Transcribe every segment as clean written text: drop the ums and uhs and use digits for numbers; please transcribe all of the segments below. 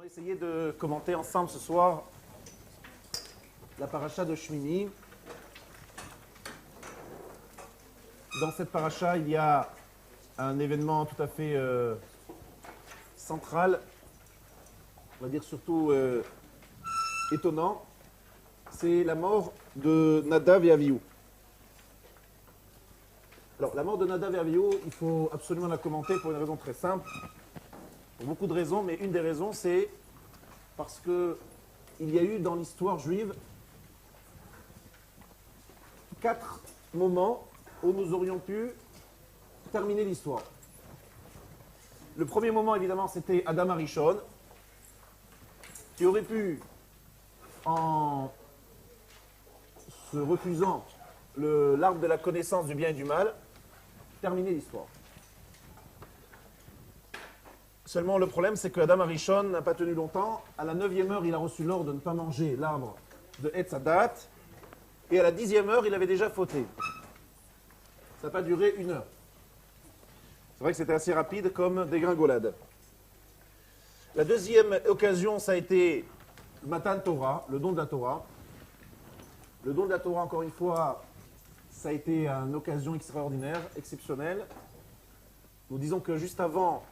On va essayer de commenter ensemble ce soir la paracha de Shmini. Dans cette paracha, il y a un événement tout à fait central, on va dire surtout étonnant, c'est la mort de Nadav et Avihu. Alors, la mort de Nadav et Avihu, il faut absolument la commenter pour une raison très simple. Pour beaucoup de raisons, mais une des raisons, c'est parce qu'il y a eu dans l'histoire juive 4 moments où nous aurions pu terminer l'histoire. Le premier moment, évidemment, c'était Adam Arishon, qui aurait pu, en se refusant l'arbre de la connaissance du bien et du mal, terminer l'histoire. Seulement, le problème, c'est que Adam Arishon n'a pas tenu longtemps. À la 9e heure, il a reçu l'ordre de ne pas manger l'arbre de Etz Hadat. Et à la 10e heure, il avait déjà fauté. Ça n'a pas duré 1 heure. C'est vrai que c'était assez rapide comme dégringolade. La deuxième occasion, ça a été le Matan Torah, le don de la Torah. Le don de la Torah, encore une fois, ça a été une occasion extraordinaire, exceptionnelle. Nous disons que juste avant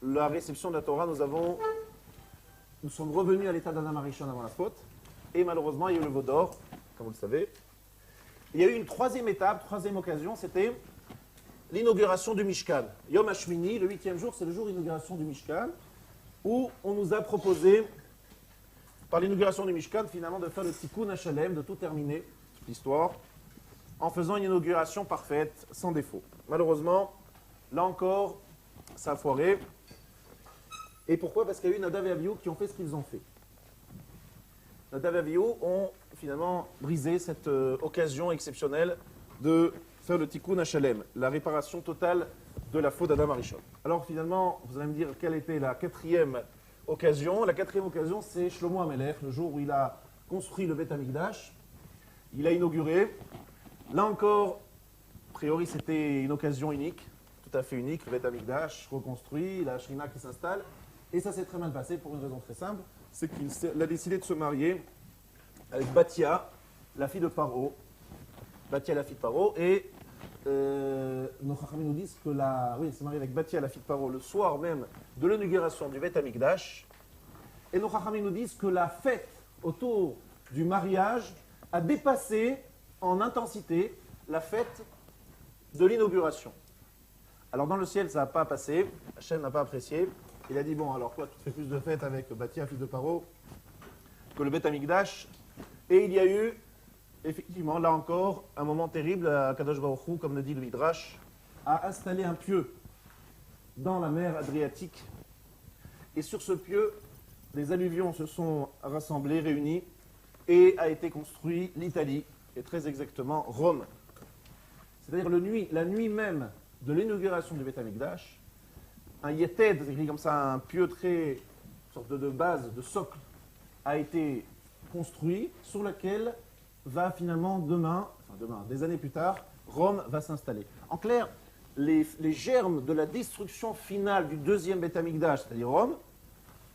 la réception de la Torah, nous sommes revenus à l'état d'Adam Arishon avant la faute. Et malheureusement, il y a eu le veau d'or, comme vous le savez. Il y a eu une troisième étape, troisième occasion, c'était l'inauguration du Mishkan. Yom HaShmini, le 8e jour, c'est le jour d'inauguration du Mishkan, où on nous a proposé, par l'inauguration du Mishkan, finalement, de faire le Tikkun HaShalem, de tout terminer, toute l'histoire, en faisant une inauguration parfaite, sans défaut. Malheureusement, là encore, ça a foiré. Et pourquoi? Parce qu'il y a eu Nadav et Avihu qui ont fait ce qu'ils ont fait. Nadav et Avihu ont finalement brisé cette occasion exceptionnelle de faire le Tikkun HaShalem, la réparation totale de la faute d'Adam Arishon. Alors finalement, vous allez me dire quelle était la 4e occasion. La 4e occasion, c'est Shlomo HaMelech, le jour où il a construit le Beth Amikdash. Il a inauguré. Là encore, a priori, c'était une occasion unique, tout à fait unique, le Beth Amikdash reconstruit, la Shrina qui s'installe. Et ça s'est très mal passé pour une raison très simple, c'est qu'il a décidé de se marier avec Bathia, la fille de Paro. Bathia, la fille de Paro, et nos Chachamim nous disent que il s'est marié avec Bathia, la fille de Paro, le soir même de l'inauguration du Beth Amikdash. Et nos Chachamim nous disent que la fête autour du mariage a dépassé en intensité la fête de l'inauguration. Alors dans le ciel, ça n'a pas passé, Hachem n'a pas apprécié. Il a dit, bon, alors toi, tu fais plus de fêtes avec Bathia, fille de Paro, que le Beth Amikdash. Et il y a eu, effectivement, là encore, un moment terrible, à Kadosh Baruch Hu, comme le dit le Midrash, a installé un pieu dans la mer Adriatique. Et sur ce pieu, les alluvions se sont rassemblées, réunies, et a été construit l'Italie, et très exactement Rome. C'est-à-dire la nuit même de l'inauguration du Beth Amikdash, un yeted, c'est écrit comme ça, un pieu très, une sorte de base, de socle, a été construit, sur lequel va finalement demain, des années plus tard, Rome va s'installer. En clair, les germes de la destruction finale du 2e Beth Amikdash, c'est-à-dire Rome,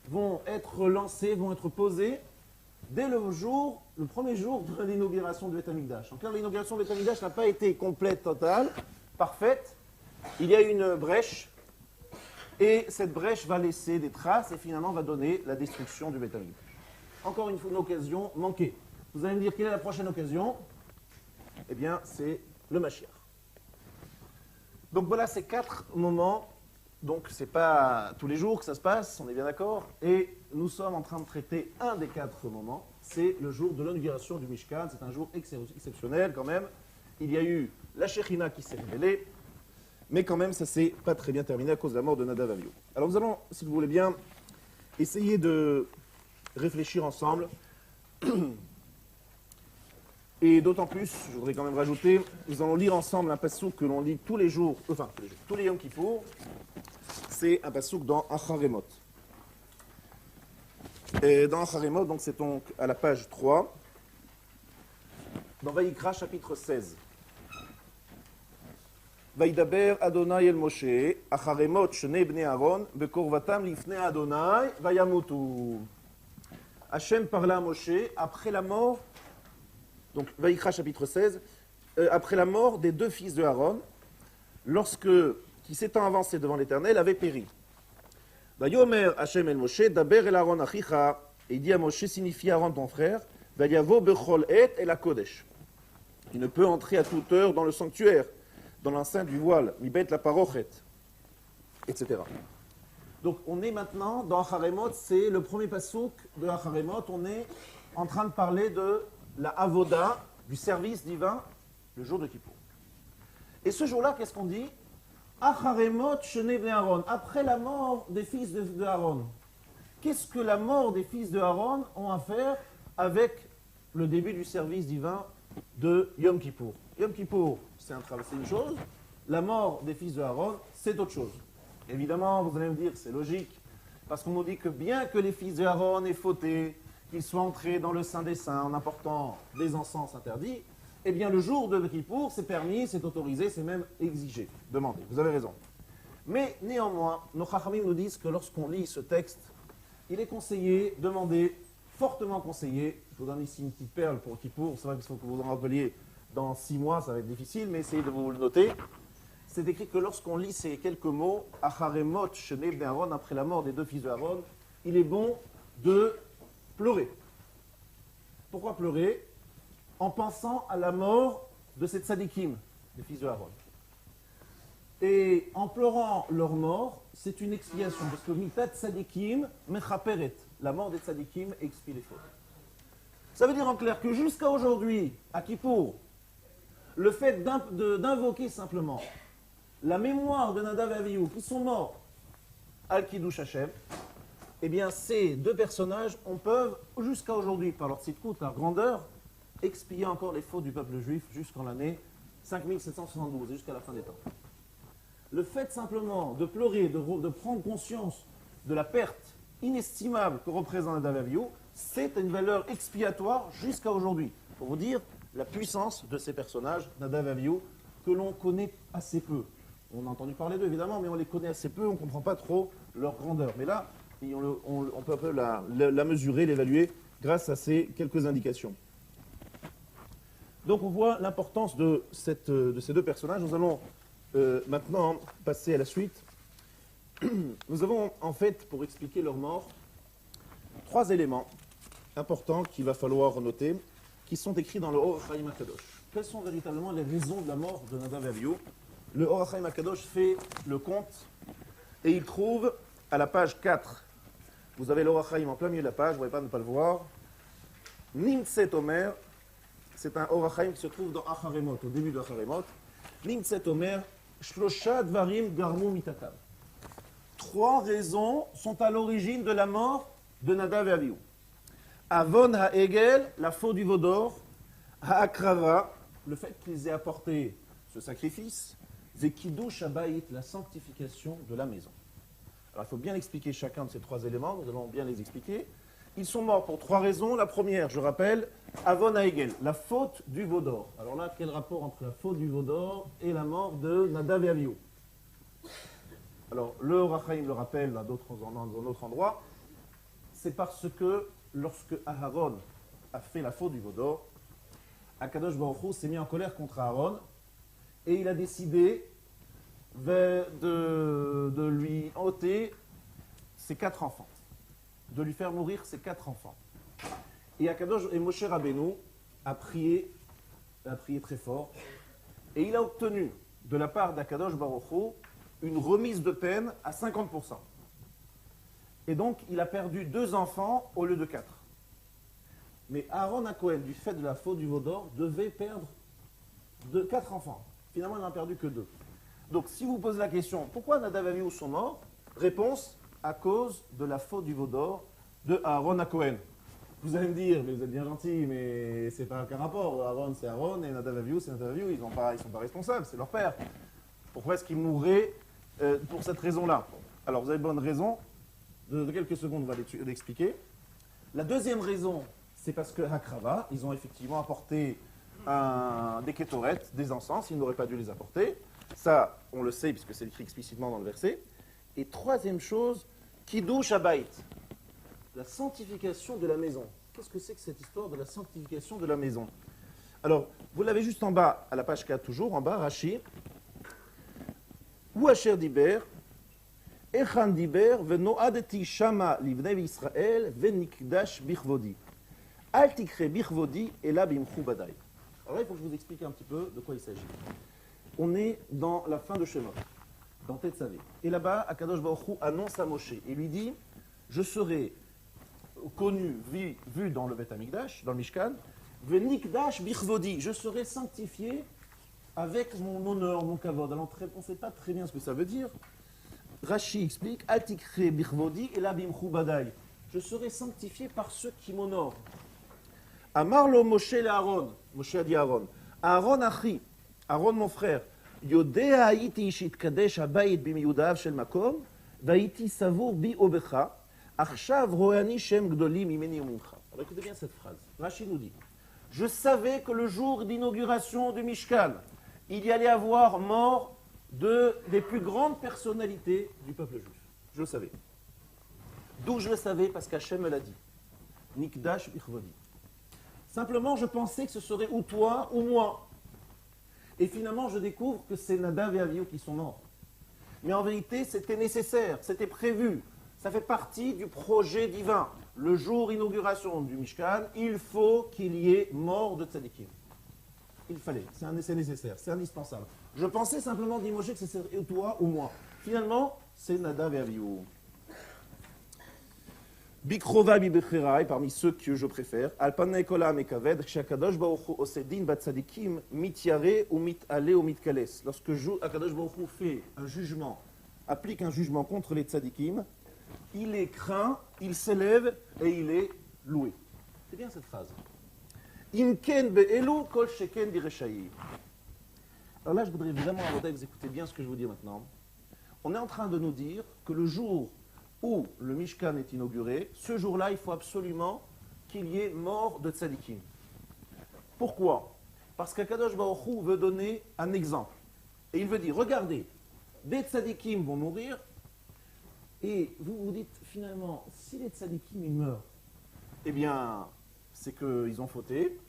vont être lancés, vont être posés dès le premier jour de l'inauguration du Beth Amikdash. En clair, l'inauguration du Beth Amikdash n'a pas été complète, totale, parfaite. Il y a une brèche, et cette brèche va laisser des traces et finalement va donner la destruction du Beth Amikdash. Encore une fois, une occasion manquée. Vous allez me dire quelle est la prochaine occasion? Eh bien, c'est le Mashiach. Donc voilà ces 4 moments. Donc c'est pas tous les jours que ça se passe, on est bien d'accord. Et nous sommes en train de traiter un des 4 moments. C'est le jour de l'inauguration du Mishkan. C'est un jour exceptionnel quand même. Il y a eu la Shekhinah qui s'est révélée. Mais quand même, ça ne s'est pas très bien terminé à cause de la mort de Nadav et Avihu. Alors nous allons, si vous voulez bien, essayer de réfléchir ensemble. Et d'autant plus, je voudrais quand même rajouter, nous allons lire ensemble un passouk que l'on lit tous les jours, tous les Yom Kippour. C'est un passouk dans Acharemot. Et dans Acharemot, donc c'est donc à la page 3, dans Vayikra, chapitre 16. Vaidaber Adonai el Moshe, Acharemot Shnei Bnei Aaron, Bekorvatam Lifnei Adonai, Vayamutu. Hachem parla à Moshe après la mort, donc Vaïkra chapitre 16, après la mort des deux fils de Aaron, lorsque, qui s'étant avancé devant l'Éternel, avait péri. Vayomer Hachem el Moshe, Daber el Aaron Achicha, et il dit à Moshe, signifie Aaron ton frère, Vayavo Bechol Et el Akodesh. Il ne peut entrer à toute heure dans le sanctuaire, dans l'enceinte du voile, Mibet la Parochet, etc. Donc on est maintenant dans Acharemot, c'est le premier pasouk de Acharemot, on est en train de parler de la Avoda, du service divin, le jour de Kippour. Et ce jour-là, qu'est-ce qu'on dit? Acharemot Shnei Bnei Aaron, après la mort des fils de Aaron. Qu'est-ce que la mort des fils de Aaron ont à faire avec le début du service divin de Yom Kippour? Yom Kippour, c'est une chose, la mort des fils de Aaron, c'est autre chose. Évidemment, vous allez me dire, c'est logique, parce qu'on nous dit que bien que les fils de Aaron aient fauté, qu'ils soient entrés dans le Saint des Saints en apportant des encens interdits, eh bien le jour de Kippour, c'est permis, c'est autorisé, c'est même exigé, demandé. Vous avez raison. Mais néanmoins, nos Chachamim nous disent que lorsqu'on lit ce texte, il est conseillé, demandé, fortement conseillé, je vous donne ici une petite perle pour Kippour, c'est vrai qu'il faut que vous en rappeliez dans 6 mois, ça va être difficile, mais essayez de vous le noter. C'est écrit que lorsqu'on lit ces quelques mots, Acharemot Shnei Bnei Aaron, après la mort des deux fils de Aaron, il est bon de pleurer. Pourquoi pleurer? En pensant à la mort de ces tzadikim, les fils de Aaron. Et en pleurant leur mort, c'est une expiation, parce que mitat tzadikim mechaperet, la mort des tzadikim expie les fautes. Ça veut dire en clair que jusqu'à aujourd'hui, à Kippour, le fait d'invoquer simplement la mémoire de Nadav et Avihu qui sont morts al Kiddush Hashem, eh bien ces deux personnages, on peut jusqu'à aujourd'hui, par leur tzidkut, leur grandeur, expier encore les fautes du peuple juif jusqu'en l'année 5772, jusqu'à la fin des temps. Le fait simplement de pleurer, de prendre conscience de la perte inestimable que représente Nadav et Avihu, c'est une valeur expiatoire jusqu'à aujourd'hui. Pour vous dire la puissance de ces personnages, Nadav et Avihu, que l'on connaît assez peu. On a entendu parler d'eux évidemment, mais on les connaît assez peu, on ne comprend pas trop leur grandeur. Mais là, on peut un peu la mesurer, l'évaluer grâce à ces quelques indications. Donc on voit l'importance de ces deux personnages. Nous allons maintenant passer à la suite. Nous avons en fait, pour expliquer leur mort, 3 éléments importants qu'il va falloir noter, qui sont écrits dans le Or HaChaim HaKadosh. Quelles sont véritablement les raisons de la mort de Nadav et Avihu? Le Or HaChaim HaKadosh fait le compte et il trouve à la page 4. Vous avez le Or HaChaim en plein milieu de la page, vous ne pouvez pas ne pas le voir. Nimtset Omer, c'est un Or HaChaim qui se trouve dans Acharemot, au début de Acharemot. Nimtset Omer, Shlosha Dvarim Garmu Mitatam. 3 raisons sont à l'origine de la mort de Nadav et Avihu. Avon ha'egel, la faute du veau d'or, ha'akrava, le fait qu'ils aient apporté ce sacrifice, Zekidush habayit, la sanctification de la maison. Alors il faut bien expliquer chacun de ces 3 éléments, nous allons bien les expliquer. Ils sont morts pour 3 raisons. La première, je rappelle, Avon ha'egel, la faute du veau d'or. Alors là, quel rapport entre la faute du veau d'or et la mort de Nadav et Avihu? Alors le Or HaChaim le rappelle dans d'autres endroits, c'est parce que lorsque Aharon a fait la faute du veau d'or, Akadosh Baruch Hu s'est mis en colère contre Aaron et il a décidé de lui ôter ses 4 enfants, de lui faire mourir ses 4 enfants. Et Moshe Rabbeinu a prié très fort et il a obtenu de la part d'Akadosh Baruch Hu une remise de peine à 50%. Et donc, il a perdu 2 enfants au lieu de 4. Mais Aaron HaKohen, du fait de la faute du veau d'or, devait perdre 4 enfants. Finalement, il n'en a perdu que 2. Donc, si vous posez la question, pourquoi Nadav et Avihu sont morts? Réponse, à cause de la faute du veau d'or de Aaron HaKohen. Vous allez me dire, mais vous êtes bien gentil, mais c'est pas aucun rapport. Aaron, c'est Aaron, et Nadav et Avihu, c'est Nadav et Avihu. Ils ne sont pas responsables, c'est leur père. Pourquoi est-ce qu'ils mourraient pour cette raison-là? Alors, vous avez bonne raison. De quelques secondes, on va l'expliquer. La deuxième raison, c'est parce que Hakrava, ils ont effectivement apporté des kétorettes, des encens, ils n'auraient pas dû les apporter. Ça, on le sait puisque c'est écrit explicitement dans le verset. Et troisième chose, Kiddush Habayit, la sanctification de la maison. Qu'est-ce que c'est que cette histoire de la sanctification de la maison? Alors, vous l'avez juste en bas, à la page 4 toujours, en bas, Rashi. Ou Asher Diber, Echan Diber, Venoadeti Shama Livnei Israël, Venikdash Bichvodi. Al Tikre Bichvodi, et là Bimchou Badai. Alors là, il faut que je vous explique un petit peu de quoi il s'agit. On est dans la fin de Shemot, dans Tetzavé. Et là-bas, Akadosh Baruch Hu annonce à Moshe et lui dit: je serai connu, vu dans le Beth Amikdash, dans le Mishkan, Venikdash Bichvodi, je serai sanctifié avec mon honneur, mon kavod. Alors, on ne sait pas très bien ce que ça veut dire. Rashi explique: Al tikre bichvodi et la bimchou badai. Je serai sanctifié par ceux qui m'honorent. Amarlo Moshe le Aaron. Moshe a dit à Aaron: Aaron achi, Aaron mon frère, Yodea haïti shitkadesh habayit bimiyudav shel makom, vaïti savour bi obecha, achshav rohani shem gdolim imeni umincha. Alors écoutez bien cette phrase. Rashi nous dit: je savais que le jour d'inauguration du Mishkan, il y allait avoir mort des plus grandes personnalités du peuple juif. Je le savais. D'où je le savais? Parce qu'Hachem me l'a dit. Nikdash bichvodi. Simplement, je pensais que ce serait ou toi ou moi. Et finalement, je découvre que c'est Nadav et Avihu qui sont morts. Mais en vérité, c'était nécessaire, c'était prévu. Ça fait partie du projet divin. Le jour d'inauguration du Mishkan, il faut qu'il y ait mort de tzadikim. Il fallait, c'est nécessaire, c'est indispensable. Je pensais simplement, dit Moshe, que ce serait toi ou moi. Finalement, c'est Nadav et Avihu. Bikrova bibechirai, parmi ceux que je préfère, Alpanei kolam et kaved, Shakadosh Baruch Hu osedin bat tzadikim, mityare ou mitale ou mitkales. Lorsque Akadosh Baruch Hu fait un jugement, applique un jugement contre les tzadikim, il est craint, il s'élève et il est loué. C'est bien cette phrase. Imken be'elu kol sheken bireshaï. Alors là, je voudrais vraiment que vous écoutez bien ce que je vous dis maintenant. On est en train de nous dire que le jour où le Mishkan est inauguré, ce jour-là, il faut absolument qu'il y ait mort de tzadikim. Pourquoi? Parce qu'Akadosh Baruch Hu veut donner un exemple. Et il veut dire, regardez, des tzadikim vont mourir, et vous vous dites, finalement, si les tzadikim ils meurent, eh bien, c'est qu'ils ont fauté.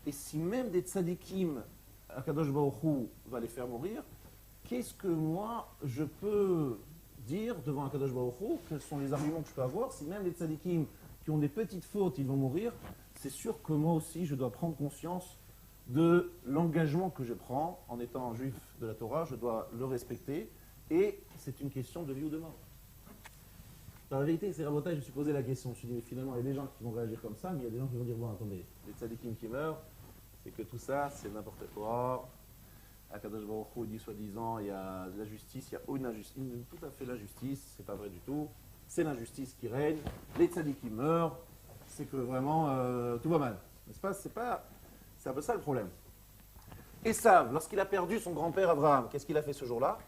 Et si même des tzadikim, Akadosh Baruch Hu va les faire mourir, qu'est-ce que moi, je peux dire devant Akadosh Baruch Hu? Quels sont les arguments que je peux avoir? Si même les tzadikim qui ont des petites fautes, ils vont mourir, c'est sûr que moi aussi, je dois prendre conscience de l'engagement que je prends en étant un juif de la Torah, je dois le respecter, et c'est une question de vie ou de mort. Dans la vérité, c'est Rabotai, je me suis posé la question. Je me suis dit, mais finalement, il y a des gens qui vont réagir comme ça, mais il y a des gens qui vont dire, bon, attendez, les tzadikim qui meurent, c'est que tout ça, c'est n'importe quoi. Akadosh Baruch Hu dit soi-disant, il y a la justice, il y a une injustice, tout à fait l'injustice, c'est pas vrai du tout. C'est l'injustice qui règne, les tzadikim meurent, c'est que vraiment, tout va mal. N'est-ce pas? C'est un peu ça le problème. Esav, lorsqu'il a perdu son grand-père Abraham, qu'est-ce qu'il a fait ce jour-là?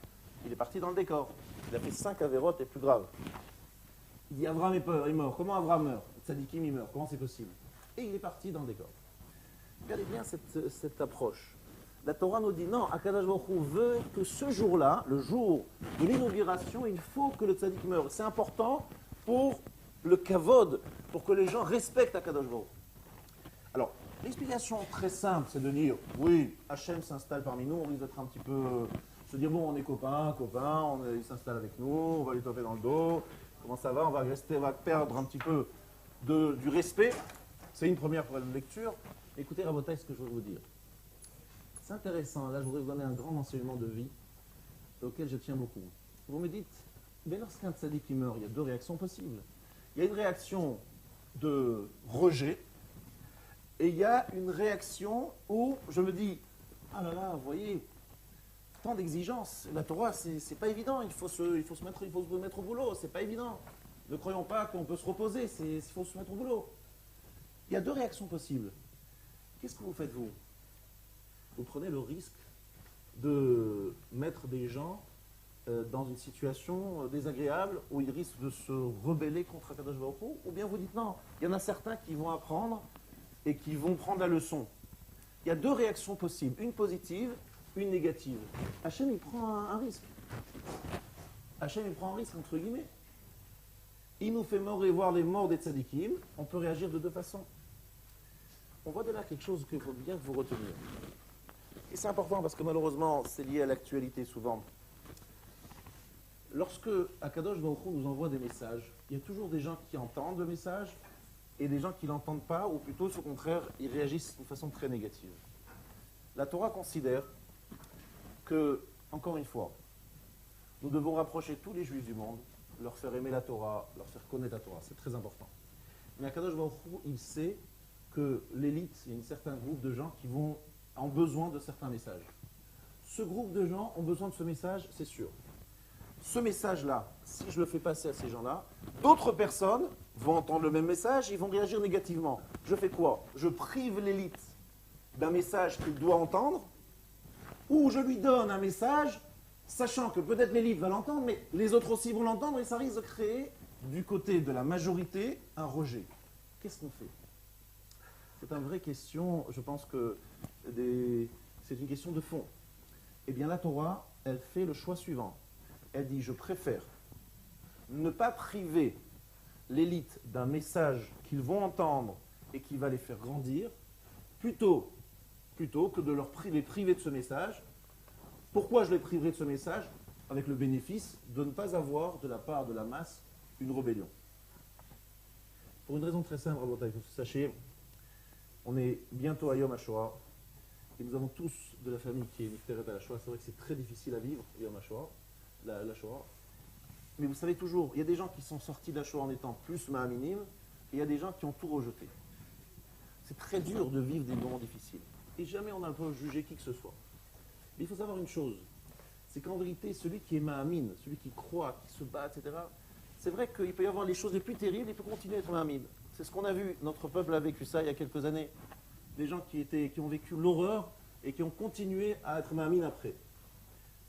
Il est parti dans le décor. Il a fait 5 avérotes les plus graves. Il dit Abraham est mort. Comment Abraham meurt? Tzadikim il meurt. Comment c'est possible? Et il est parti dans le décor. Regardez bien cette approche. La Torah nous dit non, Akadosh Baruch Hu veut que ce jour-là, le jour de l'inauguration, il faut que le tzadik meure. C'est important pour le kavod, pour que les gens respectent Akadosh Baruch Hu. Alors, l'explication très simple, c'est de dire oui, Hachem s'installe parmi nous, on risque d'être un petit peu. Se dire bon, on est copains, il s'installe avec nous, on va lui taper dans le dos. Comment ça va? On va perdre un petit peu du respect. C'est une première lecture. Écoutez, Rabotai, ce que je veux vous dire. C'est intéressant. Là, je voudrais vous donner un grand enseignement de vie auquel je tiens beaucoup. Vous me dites, mais lorsqu'un tzaddik qui meurt, il y a 2 réactions possibles. Il y a une réaction de rejet et il y a une réaction où je me dis, ah là là, vous voyez, tant d'exigences. La Torah, c'est pas évident. Il faut se mettre au boulot. C'est pas évident. Ne croyons pas qu'on peut se reposer. Il faut se mettre au boulot. Il y a 2 réactions possibles. Qu'est-ce que vous faites, vous? Vous prenez le risque de mettre des gens dans une situation désagréable où ils risquent de se rebeller contre Akadosh Baruch Hu, ou bien vous dites non, il y en a certains qui vont apprendre et qui vont prendre la leçon. Il y a 2 réactions possibles, une positive une négative, Hachem il prend un risque. Hachem il prend un risque entre guillemets. Il nous fait mort et voir les morts des tzadikim, on peut réagir de deux façons. On voit de là quelque chose qu'il faut bien que vous retenir. Et c'est important parce que malheureusement, c'est lié à l'actualité souvent. Lorsque Akadosh Baruch Hu nous envoie des messages, il y a toujours des gens qui entendent le message et des gens qui ne l'entendent pas, ou plutôt, au contraire, ils réagissent de façon très négative. La Torah considère que, encore une fois, nous devons rapprocher tous les juifs du monde, leur faire aimer la Torah, leur faire connaître la Torah, c'est très important. Mais Akadosh Baruch Hu, il sait que l'élite, il y a un certain groupe de gens qui ont besoin de certains messages. Ce groupe de gens ont besoin de ce message, c'est sûr. Ce message-là, si je le fais passer à ces gens-là, d'autres personnes vont entendre le même message, ils vont réagir négativement. Je fais quoi? Je prive l'élite d'un message qu'il doit entendre, ou je lui donne un message, sachant que peut-être l'élite va l'entendre, mais les autres aussi vont l'entendre, et ça risque de créer, du côté de la majorité, un rejet. Qu'est-ce qu'on fait? C'est une vraie question, je pense que c'est une question de fond. Eh bien, la Torah, elle fait le choix suivant. Elle dit, je préfère ne pas priver l'élite d'un message qu'ils vont entendre et qui va les faire grandir, plutôt que de les priver de ce message. Pourquoi je les priverai de ce message? Avec le bénéfice de ne pas avoir de la part de la masse une rébellion. Pour une raison très simple, Rabotai, que vous sachiez, on est bientôt à Yom HaShoah, et nous avons tous de la famille qui est Nifteret à la Shoah. C'est vrai que c'est très difficile à vivre, Yom HaShoah, la Shoah. Mais vous savez toujours, il y a des gens qui sont sortis de la Shoah en étant plus ma'aminim, et il y a des gens qui ont tout rejeté. C'est très dur de vivre des moments difficiles. Et jamais on n'a le droit de juger qui que ce soit. Mais il faut savoir une chose, c'est qu'en vérité, celui qui est ma'amin, celui qui croit, qui se bat, etc., c'est vrai qu'il peut y avoir les choses les plus terribles, il peut continuer à être ma'amin. C'est ce qu'on a vu, notre peuple a vécu ça il y a quelques années. Des gens qui ont vécu l'horreur et qui ont continué à être ma'amin après.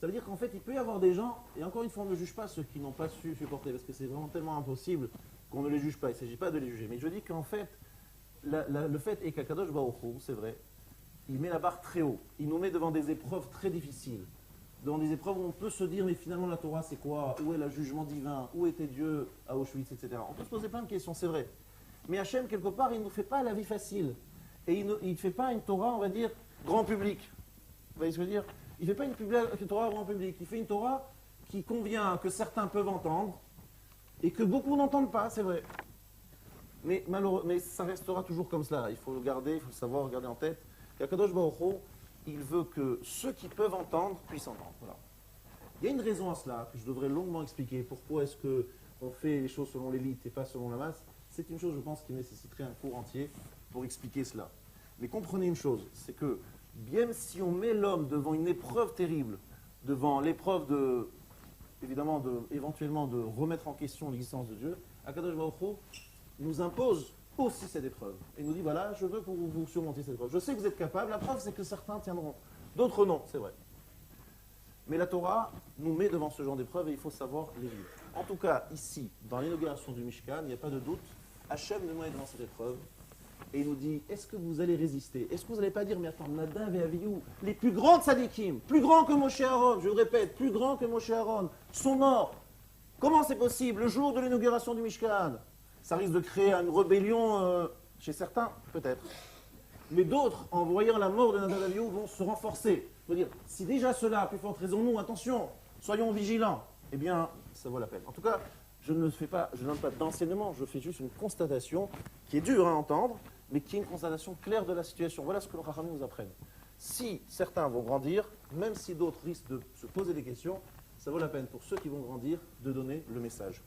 Ça veut dire qu'en fait, il peut y avoir des gens, et encore une fois, on ne juge pas ceux qui n'ont pas su supporter, parce que c'est vraiment tellement impossible qu'on ne les juge pas. Il ne s'agit pas de les juger. Mais je dis qu'en fait, le fait est qu'Akadosh Baruch Hu, c'est vrai, il met la barre très haut. Il nous met devant des épreuves très difficiles. Devant des épreuves où on peut se dire, mais finalement la Torah c'est quoi? Où est le jugement divin? Où était Dieu à Auschwitz, etc. On peut se poser plein de questions, c'est vrai. Mais Hachem, quelque part, il ne nous fait pas la vie facile. Et il ne fait pas une Torah, on va dire, grand public. Vous voyez ce que je veux dire? Il ne fait pas une Torah grand public. Il fait une Torah qui convient, que certains peuvent entendre, et que beaucoup n'entendent pas, c'est vrai. Mais ça restera toujours comme cela. Il faut le garder, il faut le savoir, garder en tête. Qu'Akadosh Baruch Hu, il veut que ceux qui peuvent entendre puissent entendre. Voilà. Il y a une raison à cela que je devrais longuement expliquer. Pourquoi est-ce qu'on fait les choses selon l'élite et pas selon la masse? C'est une chose, je pense, qui nécessiterait un cours entier pour expliquer cela. Mais comprenez une chose, c'est que bien si on met l'homme devant une épreuve terrible, devant l'épreuve éventuellement de remettre en question l'existence de Dieu, Akadosh Baruch Hu nous impose aussi cette épreuve. Et nous dit, voilà, je veux que vous surmontiez cette épreuve. Je sais que vous êtes capable, la preuve c'est que certains tiendront, d'autres non, c'est vrai. Mais la Torah nous met devant ce genre d'épreuve et il faut savoir les vivre. En tout cas, ici, dans l'inauguration du Mishkan, il n'y a pas de doute, Hachem nous met devant cette épreuve et il nous dit, est-ce que vous allez résister? Est-ce que vous n'allez pas dire, mais attends, Nadav et Avihu, les plus grands tzadikim, plus grands que Moshe Aaron, je le répète, plus grands que Moshe Aaron, sont morts. Comment c'est possible? Le jour de l'inauguration du Mishkan, ça risque de créer une rébellion chez certains, peut-être. Mais d'autres, en voyant la mort de Nadav et Avihu, vont se renforcer. Je veux dire, si déjà cela a plus forte raison, nous, attention, soyons vigilants, eh bien, ça vaut la peine. En tout cas, je ne donne pas d'enseignement, je fais juste une constatation qui est dure à entendre, mais qui est une constatation claire de la situation. Voilà ce que le Chachamim nous apprennent. Si certains vont grandir, même si d'autres risquent de se poser des questions, ça vaut la peine pour ceux qui vont grandir de donner le message.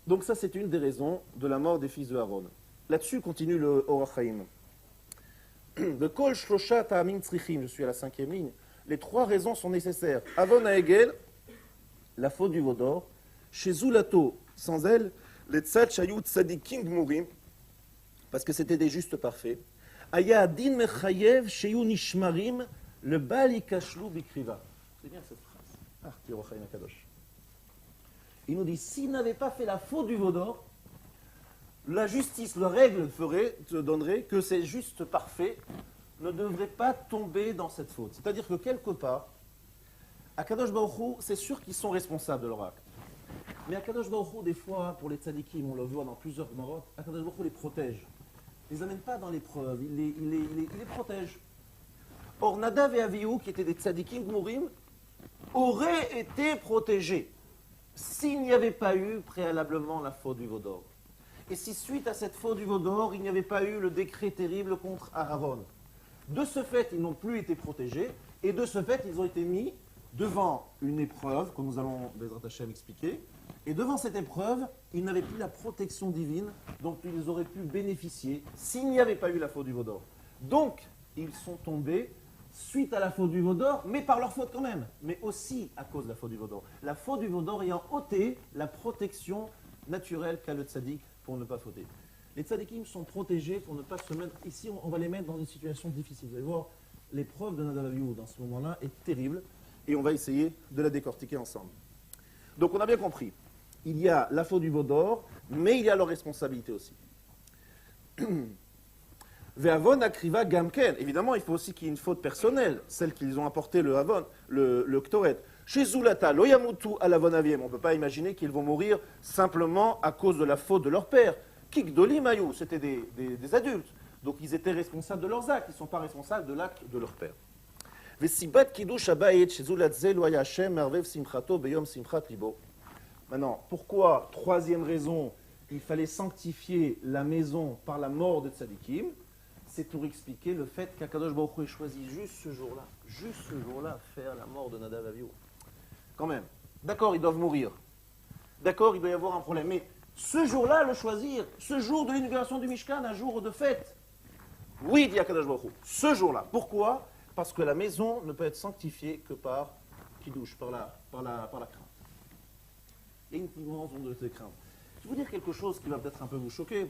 Donc ça, c'est une des raisons de la mort des fils de Aaron. Là-dessus, continue le Or HaChaim. De Kol Shlosha Ta'amim Tzrichim, je suis à la 5e ligne, les 3 raisons sont nécessaires. Avon Ha'egel, la faute du Vaudor, chez Zulato, sans elle, les Tzad Shayut Tzadikim Gmurim, parce que c'était des justes parfaits. Aya Adin Mechayev Sheyu Nishmarim, le Bali Kashlu Bikriva. C'est bien cette phrase. Ah, Or HaChaim Akadosh. Il nous dit, s'il n'avait pas fait la faute du Vaudor, la justice, la règle te donnerait que ces justes parfaits ne devrait pas tomber dans cette faute. C'est-à-dire que quelque part, Akadosh Baruch Hu, c'est sûr qu'ils sont responsables de leur acte. Mais Akadosh Baruch Hu, des fois, pour les tzadikim, on le voit dans plusieurs marottes, Akadosh Baruch Hu les protège. Il ne les amène pas dans l'épreuve, il les protège. Or, Nadav et Avihu, qui étaient des tzadikim gmourim, auraient été protégés s'il n'y avait pas eu préalablement la faute du veau d'or. Et si suite à cette faute du veau d'or, il n'y avait pas eu le décret terrible contre Aaron. De ce fait, ils n'ont plus été protégés, et de ce fait, ils ont été mis devant une épreuve, que nous allons, Bezrat Hashem, expliquer, et devant cette épreuve, ils n'avaient plus la protection divine dont ils auraient pu bénéficier s'il n'y avait pas eu la faute du veau d'or. Donc, ils sont tombés suite à la faute du veau d'or, mais par leur faute quand même, mais aussi à cause de la faute du veau d'or. La faute du veau d'or ayant ôté la protection naturelle qu'a le tzaddik pour ne pas fauter. Les tzaddikim sont protégés pour ne pas se mettre... Ici, on va les mettre dans une situation difficile. Vous allez voir, l'épreuve de Nadav Avihu dans ce moment-là est terrible, et on va essayer de la décortiquer ensemble. Donc on a bien compris, il y a la faute du veau d'or, mais il y a leur responsabilité aussi. Ve'avon akriva gamken. Évidemment, il faut aussi qu'il y ait une faute personnelle, celle qu'ils ont apporté le avon, le ktoret. Chez Zulata, loyamutu alavon aviem. On ne peut pas imaginer qu'ils vont mourir simplement à cause de la faute de leur père. Kikdolim ayu, c'était des adultes. Donc ils étaient responsables de leurs actes, ils ne sont pas responsables de l'acte de leur père. Vesibat kiddush habayit chez Zulatze loya Hashem mervev simchato beyom simchat libo. Maintenant, pourquoi, troisième raison, il fallait sanctifier la maison par la mort de tzadikim? C'est pour expliquer le fait qu'Akadosh Baruch Hu ait choisi juste ce jour-là, faire la mort de Nadav Avihu. Quand même. D'accord, ils doivent mourir. D'accord, il doit y avoir un problème. Mais ce jour-là, le choisir, ce jour de l'inauguration du Mishkan, un jour de fête. Oui, dit Akadosh Baruch Hu, ce jour-là. Pourquoi? Parce que la maison ne peut être sanctifiée que par Kiddush, par la crainte. Il y a une immense onde de crainte. Je vais vous dire quelque chose qui va peut-être un peu vous choquer.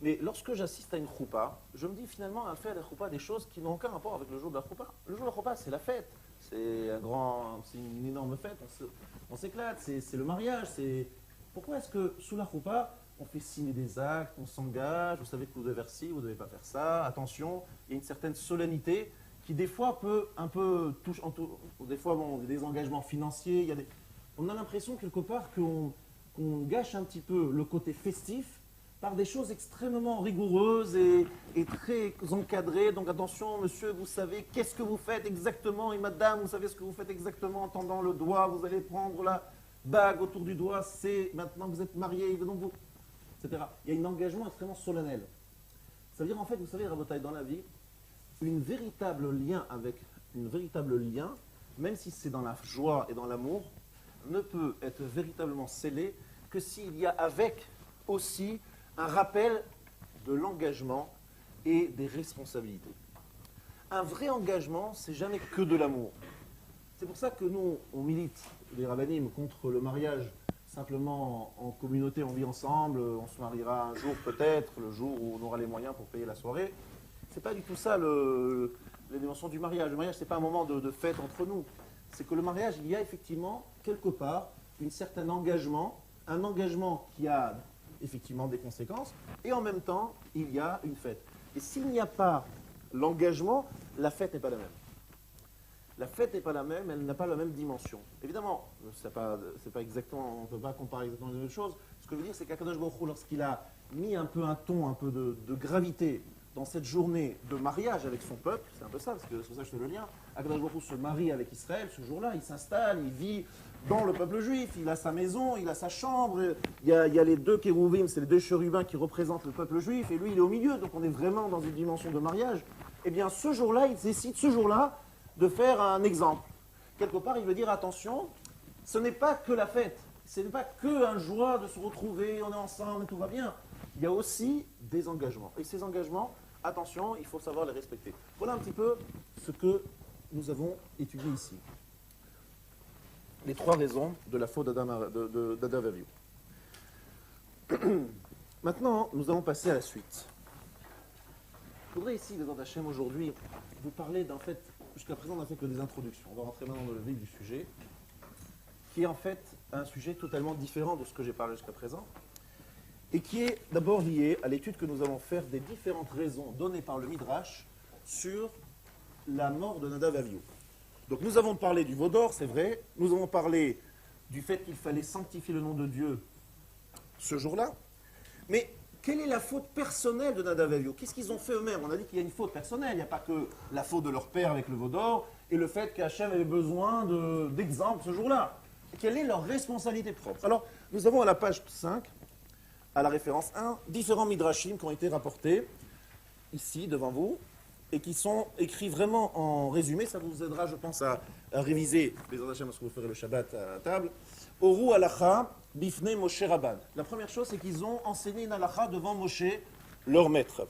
Mais lorsque j'assiste à une choupa, je me dis finalement à faire la choupa des choses qui n'ont aucun rapport avec le jour de la choupa. Le jour de la choupa, c'est la fête. C'est une énorme fête. On s'éclate. C'est le mariage. Pourquoi est-ce que sous la choupa, on fait signer des actes, on s'engage, vous savez que vous devez faire ci, vous ne devez pas faire ça, attention, il y a une certaine solennité qui des fois peut un peu toucher, des fois des engagements financiers, on a l'impression quelque part qu'on gâche un petit peu le côté festif par des choses extrêmement rigoureuses et très encadrées. Donc attention, monsieur, vous savez qu'est-ce que vous faites exactement, et madame, vous savez ce que vous faites exactement en tendant le doigt, vous allez prendre la bague autour du doigt, c'est maintenant que vous êtes marié, donc vous, etc. Il y a un engagement extrêmement solennel. Ça veut dire en fait, vous savez, Rabotai, dans la vie, un véritable lien, même si c'est dans la joie et dans l'amour, ne peut être véritablement scellé que s'il y a avec aussi un rappel de l'engagement et des responsabilités. Un vrai engagement, c'est jamais que de l'amour. C'est pour ça que nous, on milite, les rabbinim, contre le mariage simplement en communauté, on vit ensemble, on se mariera un jour peut-être, le jour où on aura les moyens pour payer la soirée. C'est pas du tout ça les dimensions du mariage. Le mariage, c'est pas un moment de fête entre nous. C'est que le mariage, il y a effectivement, quelque part, un certain engagement, un engagement qui a effectivement des conséquences, et en même temps, il y a une fête. Et s'il n'y a pas l'engagement, la fête n'est pas la même. La fête n'est pas la même, elle n'a pas la même dimension. Évidemment, c'est pas exactement, on ne peut pas comparer exactement les mêmes choses. Ce que je veux dire, c'est qu'Akadosh Baruch Hu, lorsqu'il a mis un peu un ton, un peu de gravité dans cette journée de mariage avec son peuple, c'est un peu ça, parce que c'est pour ça que je fais le lien. Akadosh Baruch Hu se marie avec Israël ce jour-là, il s'installe, il vit dans le peuple juif, il a sa maison, il a sa chambre, il y a les deux kérouvim, c'est les deux chérubins qui représentent le peuple juif, et lui il est au milieu, donc on est vraiment dans une dimension de mariage. Eh bien ce jour-là, il décide ce jour-là de faire un exemple. Quelque part, il veut dire attention, ce n'est pas que la fête, ce n'est pas que un joie de se retrouver, on est ensemble, tout va bien. Il y a aussi des engagements. Et ces engagements, attention, il faut savoir les respecter. Voilà un petit peu ce que nous avons étudié ici. Les trois raisons de la faute d'Adav Avihu. Maintenant, nous allons passer à la suite. Je voudrais ici, les Hashem, aujourd'hui, vous parler d'en fait, jusqu'à présent, on n'a fait que des introductions. On va rentrer maintenant dans le vif du sujet, qui est en fait un sujet totalement différent de ce que j'ai parlé jusqu'à présent, et qui est d'abord lié à l'étude que nous allons faire des différentes raisons données par le Midrash sur la mort de Nadav et Avihu. Donc nous avons parlé du veau d'or, c'est vrai. Nous avons parlé du fait qu'il fallait sanctifier le nom de Dieu ce jour-là. Mais quelle est la faute personnelle de Nadav et Avihu? Qu'est-ce qu'ils ont fait eux-mêmes? On a dit qu'il y a une faute personnelle. Il n'y a pas que la faute de leur père avec le veau d'or et le fait qu'Hachem avait besoin d'exemples ce jour-là. Quelle est leur responsabilité propre? Alors, nous avons à la page 5, à la référence 1, différents midrashim qui ont été rapportés ici devant vous et qui sont écrits vraiment en résumé. Ça vous aidera, je pense, à réviser les Hachem lorsque vous ferez le Shabbat à la table. Oru halacha bifnei Moshe Rabban. La première chose, c'est qu'ils ont enseigné une halacha devant Moshe, leur maître.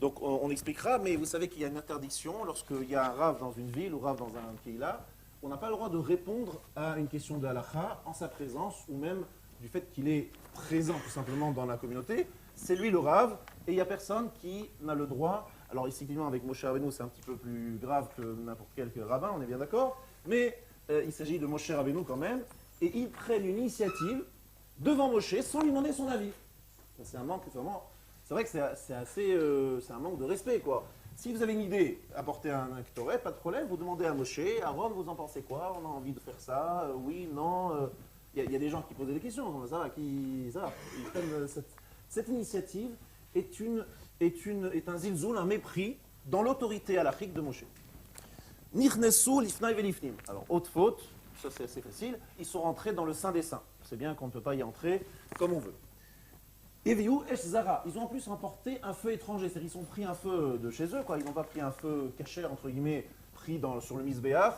Donc on expliquera, mais vous savez qu'il y a une interdiction lorsqu'il y a un rave dans une ville ou rave dans un keïla. On n'a pas le droit de répondre à une question de halacha en sa présence ou même du fait qu'il est présent tout simplement dans la communauté. C'est lui le rave et il n'y a personne qui n'a le droit. Alors ici, effectivement, avec Moshe Rabbeinu, c'est un petit peu plus grave que n'importe quel rabbin, on est bien d'accord. Mais il s'agit de Moshe Rabbeinu quand même. Et ils prennent une initiative devant Moshe sans lui demander son avis. C'est un manque vraiment. C'est vrai que c'est un manque de respect, quoi. Si vous avez une idée, apportez un ketoret, pas de problème, vous demandez à Moshe, Aaron, vous en pensez quoi? On a envie de faire ça, oui, non. Il y a des gens qui posent des questions, ça va, ils prennent cette initiative est un zilzoul, un mépris dans l'autorité halachique de Moshe. Nichnesu lifnai velifnim. Alors, haute faute, ça c'est assez facile, ils sont rentrés dans le Saint des Saints. C'est bien qu'on ne peut pas y entrer comme on veut. Eviou Esh Zara, ils ont en plus emporté un feu étranger, c'est-à-dire qu'ils ont pris un feu de chez eux, quoi. Ils n'ont pas pris un feu caché, entre guillemets, pris sur le Misbéach.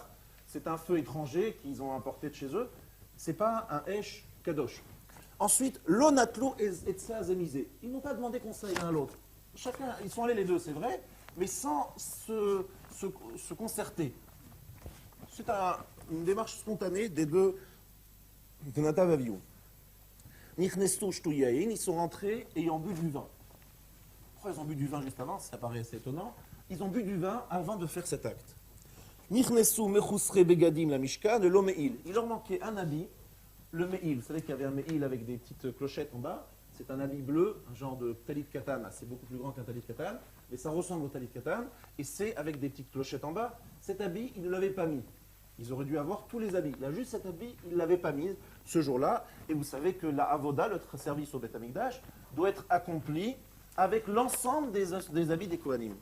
C'est un feu étranger qu'ils ont importé de chez eux. C'est pas un Esh Kadosh. Ensuite, l'onatlo et zemizé. Ils n'ont pas demandé conseil l'un à l'autre. Chacun, ils sont allés les deux, c'est vrai, mais sans se concerter. C'est une démarche spontanée des deux de Nadav et Avihu. Nichnestu shtuyayin, ils sont rentrés ayant bu du vin. Pourquoi ils ont bu du vin juste avant? Ça paraît assez étonnant. Ils ont bu du vin avant de faire cet acte. Nichnesu mechusre begadim la mishkan, le meil. Il leur manquait un habit. Le meil, vous savez qu'il y avait un meil avec des petites clochettes en bas. C'est un habit bleu, un genre de talit katan. C'est beaucoup plus grand qu'un talit katan, mais ça ressemble au talit katan. Et c'est avec des petites clochettes en bas. Cet habit, ils ne l'avaient pas mis. Ils auraient dû avoir tous les habits. Là, juste cet habit, ils ne l'avaient pas mis ce jour-là. Et vous savez que la avoda, le service au Beth Amikdash, doit être accompli avec l'ensemble des habits des Kohanim.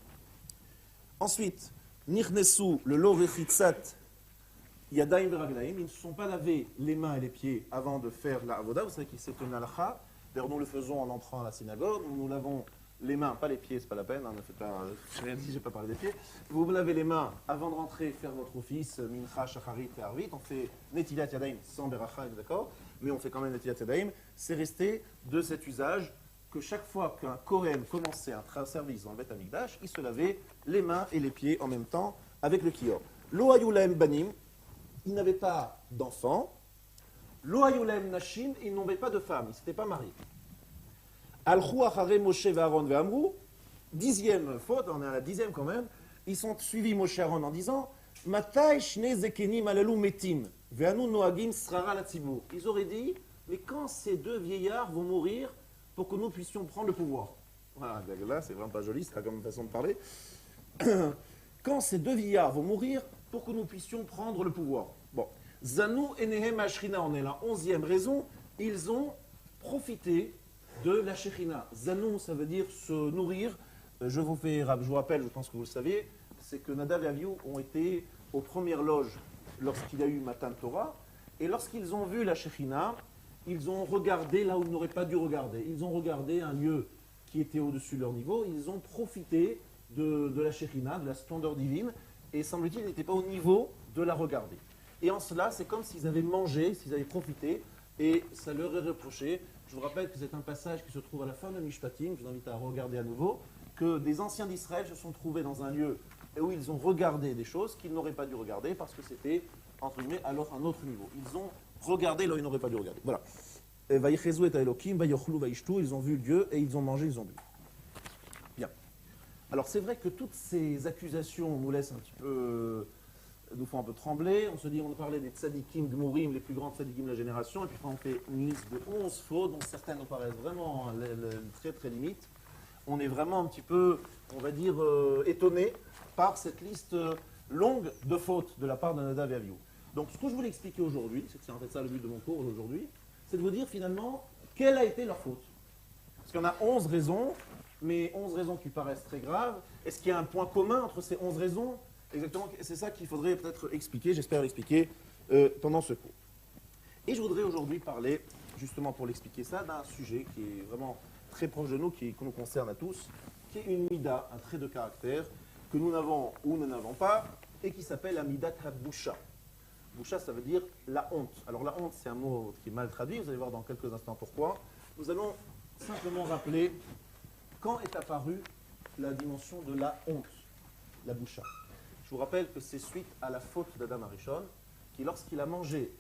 Ensuite, Nichnesu, le lo rechitzat, Yadayim veraglaim, ils ne se sont pas lavés les mains et les pieds avant de faire la avoda. Vous savez que c'est une halakha. D'ailleurs, nous le faisons en entrant à la synagogue. Nous lavons les mains, pas les pieds, c'est pas la peine. Ne faites pas, je n'ai pas parlé des pieds. Vous vous lavez les mains avant de rentrer faire votre office, mincha, shacharit et arvit. On fait netilat yadayim sans beracha, d'accord, mais on fait quand même netilat yadayim. C'est resté de cet usage que chaque fois qu'un Kohen commençait un service dans le Beth Amikdash, il se lavait les mains et les pieds en même temps avec le kior. Lo hayulahem banim, ils n'avaient pas d'enfants. Lo hayulahem nashim, ils n'avaient pas de femmes, ils ne s'étaient pas mariés. Alchou achare Moshe ve'Aaron ve'amrou, 10e faute, on est à la 10e quand même, ils sont suivis Moshe et Aaron en disant Matai shne zekenim alalu metim, ve'anu noagim srara la tzibur. Ils auraient dit, mais quand ces deux vieillards vont mourir pour que nous puissions prendre le pouvoir? Voilà, là c'est vraiment pas joli, c'est comme façon de parler. Quand ces deux vieillards vont mourir pour que nous puissions prendre le pouvoir. Bon, Zanou enehem ashrina, on est la 11e raison, ils ont profité de la Shekhinah. Zanou, ça veut dire se nourrir. Je vous rappelle, je pense que vous le savez, c'est que Nadav et Avihu ont été aux premières loges lorsqu'il y a eu Matan Torah, et lorsqu'ils ont vu la Shekhinah, ils ont regardé là où ils n'auraient pas dû regarder. Ils ont regardé un lieu qui était au-dessus de leur niveau, ils ont profité de la Shekhinah, de la splendeur divine, et semble-t-il, ils n'étaient pas au niveau de la regarder. Et en cela, c'est comme s'ils avaient mangé, s'ils avaient profité, et ça leur est reproché. Je vous rappelle que c'est un passage qui se trouve à la fin de Mishpatim, je vous invite à regarder à nouveau, que des anciens d'Israël se sont trouvés dans un lieu où ils ont regardé des choses qu'ils n'auraient pas dû regarder parce que c'était, entre guillemets, alors un autre niveau. Ils ont regardé là où ils n'auraient pas dû regarder. Voilà. Vayichezu et Elokim, vayochlu, vaishtu, ils ont vu Dieu et ils ont mangé, ils ont bu. Bien. Alors c'est vrai que toutes ces accusations nous laissent un petit peu, nous font un peu trembler. On se dit, on parlait des tzadikim, gmurim, les plus grands tzadikim de la génération, et puis quand on fait une liste de 11 fautes, dont certaines nous paraissent vraiment très très limites, on est vraiment un petit peu, on va dire, étonné par cette liste longue de fautes de la part de Nadav et Avihu. Donc, ce que je voulais expliquer aujourd'hui, c'est en fait ça le but de mon cours aujourd'hui, c'est de vous dire finalement quelle a été leur faute. Parce qu'il y en a 11 raisons, mais 11 raisons qui paraissent très graves. Est-ce qu'il y a un point commun entre ces 11 raisons? Exactement, c'est ça qu'il faudrait peut-être expliquer, j'espère l'expliquer pendant ce cours. Et je voudrais aujourd'hui parler, justement pour l'expliquer ça, d'un sujet qui est vraiment très proche de nous, qui nous concerne à tous, qui est une mida, un trait de caractère que nous n'avons ou nous n'avons pas, et qui s'appelle la midat ha-busha. Busha, ça veut dire la honte. Alors la honte, c'est un mot qui est mal traduit, vous allez voir dans quelques instants pourquoi. Nous allons simplement rappeler quand est apparue la dimension de la honte, la busha. Je vous rappelle que c'est suite à la faute d'Adam Arishon, qui lorsqu'il a mangé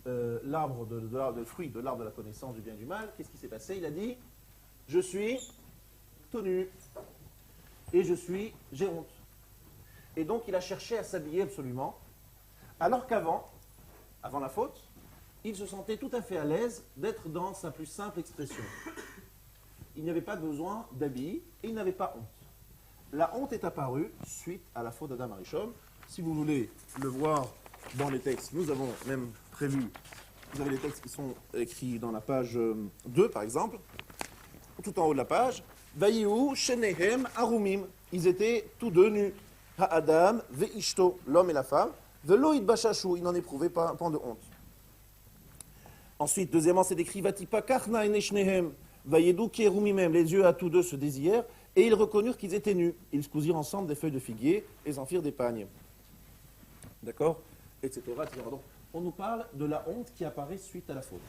l'arbre de fruit de l'arbre de la connaissance du bien et du mal, qu'est-ce qui s'est passé? Il a dit « Je suis tenu et j'ai honte ». Et donc il a cherché à s'habiller absolument, alors qu'avant, avant la faute, il se sentait tout à fait à l'aise d'être dans sa plus simple expression. Il n'avait pas besoin d'habiller et il n'avait pas honte. La honte est apparue suite à la faute d'Adam Arishon. Si vous voulez le voir dans les textes, nous avons même prévu, vous avez les textes qui sont écrits dans la page 2 par exemple, tout en haut de la page. Vayihu shenehem arumim. Ils étaient tous deux nus. Ha'adam ve'ishto, l'homme et la femme. Velo idbashashu, ils n'en éprouvaient pas un point de honte. Ensuite, deuxièmement, c'est écrit Vatipa karna eneshnehem. Vayedu kerumimem. Les yeux à tous deux se désirèrent et ils reconnurent qu'ils étaient nus. Ils se cousirent ensemble des feuilles de figuier et s'en firent des pagnes. D'accord, etc., etc. Donc, on nous parle de la honte qui apparaît suite à la faute.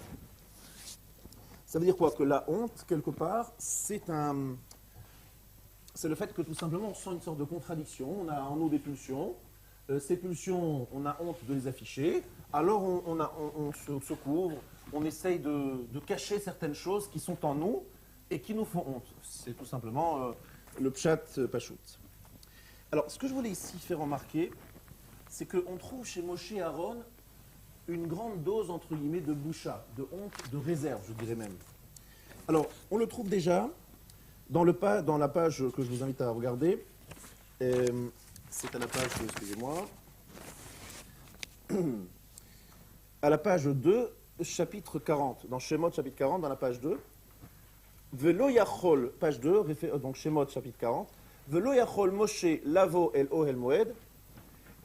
Ça veut dire quoi? Que la honte, quelque part, c'est le fait que tout simplement on sent une sorte de contradiction. On a en nous des pulsions. Ces pulsions, on a honte de les afficher. Alors on se couvre, on essaye de cacher certaines choses qui sont en nous et qui nous font honte. C'est tout simplement le pshat pachout. Alors, ce que je voulais ici faire remarquer, c'est qu'on trouve chez Moshe et Aaron une grande dose, entre guillemets, de boucha, de honte, de réserve, je dirais même. Alors, on le trouve déjà dans la page que je vous invite à regarder. C'est à la page, excusez-moi, à la page 2, chapitre 40, dans Shemot, chapitre 40, dans la page 2. Velo yachol, page 2, donc Shemot, chapitre 40. Velo yachol Moshe lavo el ohel moed,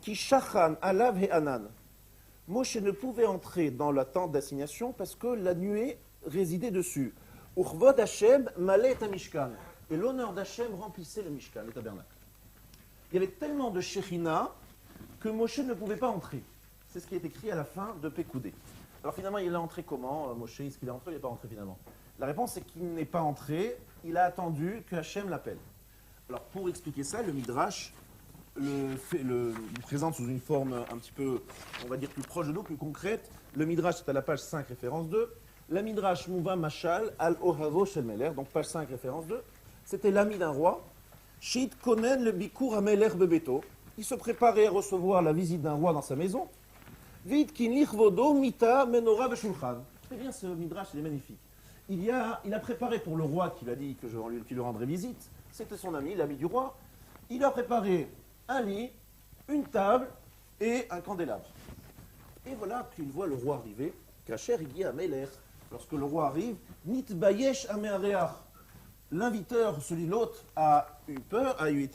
ki shachan alav he anan. Moshe ne pouvait entrer dans la tente d'assignation parce que la nuée résidait dessus. Urvod Hashem malet mishkan. Et l'honneur d'Hachem remplissait le Mishkan, le tabernacle. Il y avait tellement de Shekhinah que Moshe ne pouvait pas entrer. C'est ce qui est écrit à la fin de Pekoudé. Alors finalement, il est entré comment, Moshe? Est-ce qu'il est entré ou il n'est pas entré finalement? La réponse est qu'il n'est pas entré, il a attendu que Hachem l'appelle. Alors pour expliquer ça, le Midrash le présente sous une forme un petit peu, on va dire, plus proche de nous, plus concrète. Le Midrash est à la page 5, référence 2. La Midrash Mouva Machal al Ohavo Shel Meler, donc page 5, référence 2. C'était l'ami d'un roi. Shit Konen le Bikur Ameler Bebeto. Il se préparait à recevoir la visite d'un roi dans sa maison. Vite Kinich Vodo Mita Menora Beshulchan. Très bien, ce Midrash, il est magnifique. Il a préparé pour le roi qui lui a dit qu'il lui rendrait visite. C'était son ami, l'ami du roi. Il a préparé un lit, une table et un candélabre. Et voilà qu'il voit le roi arriver. Kacher Igi Ameler. Lorsque le roi arrive, Nit Bayesh Ameareach. L'inviteur, celui l'autre, a eu peur, a eu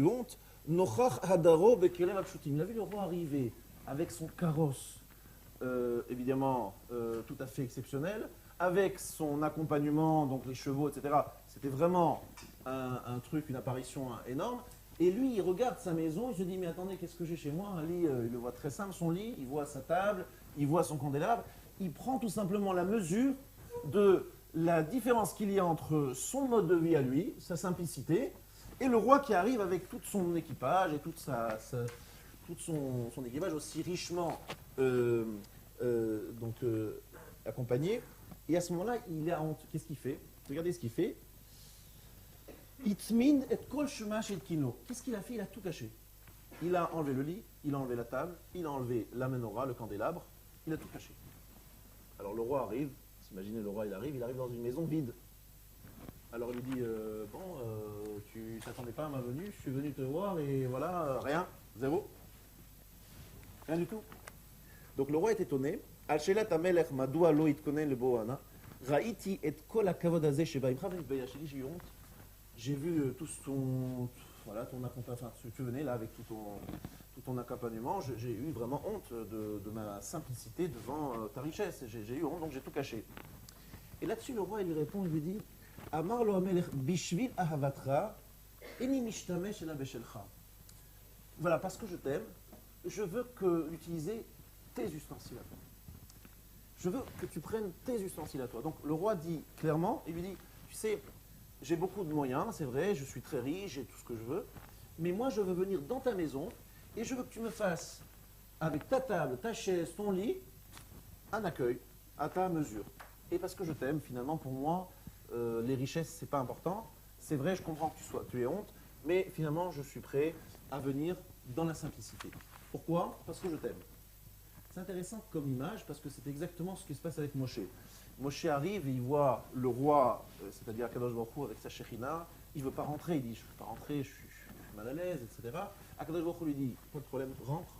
honte. Nochach Hadaro Bekelem Apshutim. Il a vu le roi arriver avec son carrosse, évidemment tout à fait exceptionnel, avec son accompagnement, donc les chevaux, etc. C'était vraiment un truc, une apparition énorme. Et lui, il regarde sa maison, il se dit, mais attendez, qu'est-ce que j'ai chez moi? Un lit, il le voit très simple, son lit, il voit sa table, il voit son candélabre. Il prend tout simplement la mesure de la différence qu'il y a entre son mode de vie à lui, sa simplicité, et le roi qui arrive avec tout son équipage et tout son équipage aussi richement accompagné. Et à ce moment-là, il a honte. Qu'est-ce qu'il fait? Regardez ce qu'il fait. Itmin et kol shumash et kino. Qu'est-ce qu'il a fait? Il a tout caché. Il a enlevé le lit, il a enlevé la table, il a enlevé la menorah, le candélabre, il a tout caché. Alors le roi arrive, imaginez le roi, il arrive dans une maison vide. Alors il lui dit, tu t'attendais pas à ma venue, je suis venu te voir et voilà, rien, zéro. Rien du tout. Donc le roi est étonné. Al-Shelat Amelech Madoua Lo Itkonen le Boana. Raïti et Kol Akavod Azeh Sheba Imra Ben Bayash. J'ai eu honte. J'ai vu tout ton accompagnement. Enfin, tu venais là avec tout ton accompagnement. J'ai eu vraiment honte de ma simplicité devant ta richesse. J'ai eu honte, donc j'ai tout caché. Et là-dessus, le roi il lui répond, il lui dit Amar Lo Amelech Bishvil Ahavatra Eni Mishtamesh Ela Beshelcha. Voilà, parce que je t'aime, je veux utiliser tes ustensiles à toi. Je veux que tu prennes tes ustensiles à toi. Donc le roi dit clairement, il lui dit, tu sais, j'ai beaucoup de moyens, c'est vrai, je suis très riche, j'ai tout ce que je veux, mais moi je veux venir dans ta maison et je veux que tu me fasses, avec ta table, ta chaise, ton lit, un accueil à ta mesure. Et parce que je t'aime, finalement, pour moi, les richesses, c'est pas important. C'est vrai, je comprends que tu aies honte, mais finalement, je suis prêt à venir dans la simplicité. Pourquoi? Parce que je t'aime. C'est intéressant comme image parce que c'est exactement ce qui se passe avec Moshe. Moshe arrive et il voit le roi, c'est-à-dire Akadosh Baruch Hu avec sa Shekhinah, il ne veut pas rentrer, il dit je ne veux pas rentrer, je suis mal à l'aise, etc. Akadosh Baruch Hu lui dit pas de problème, rentre.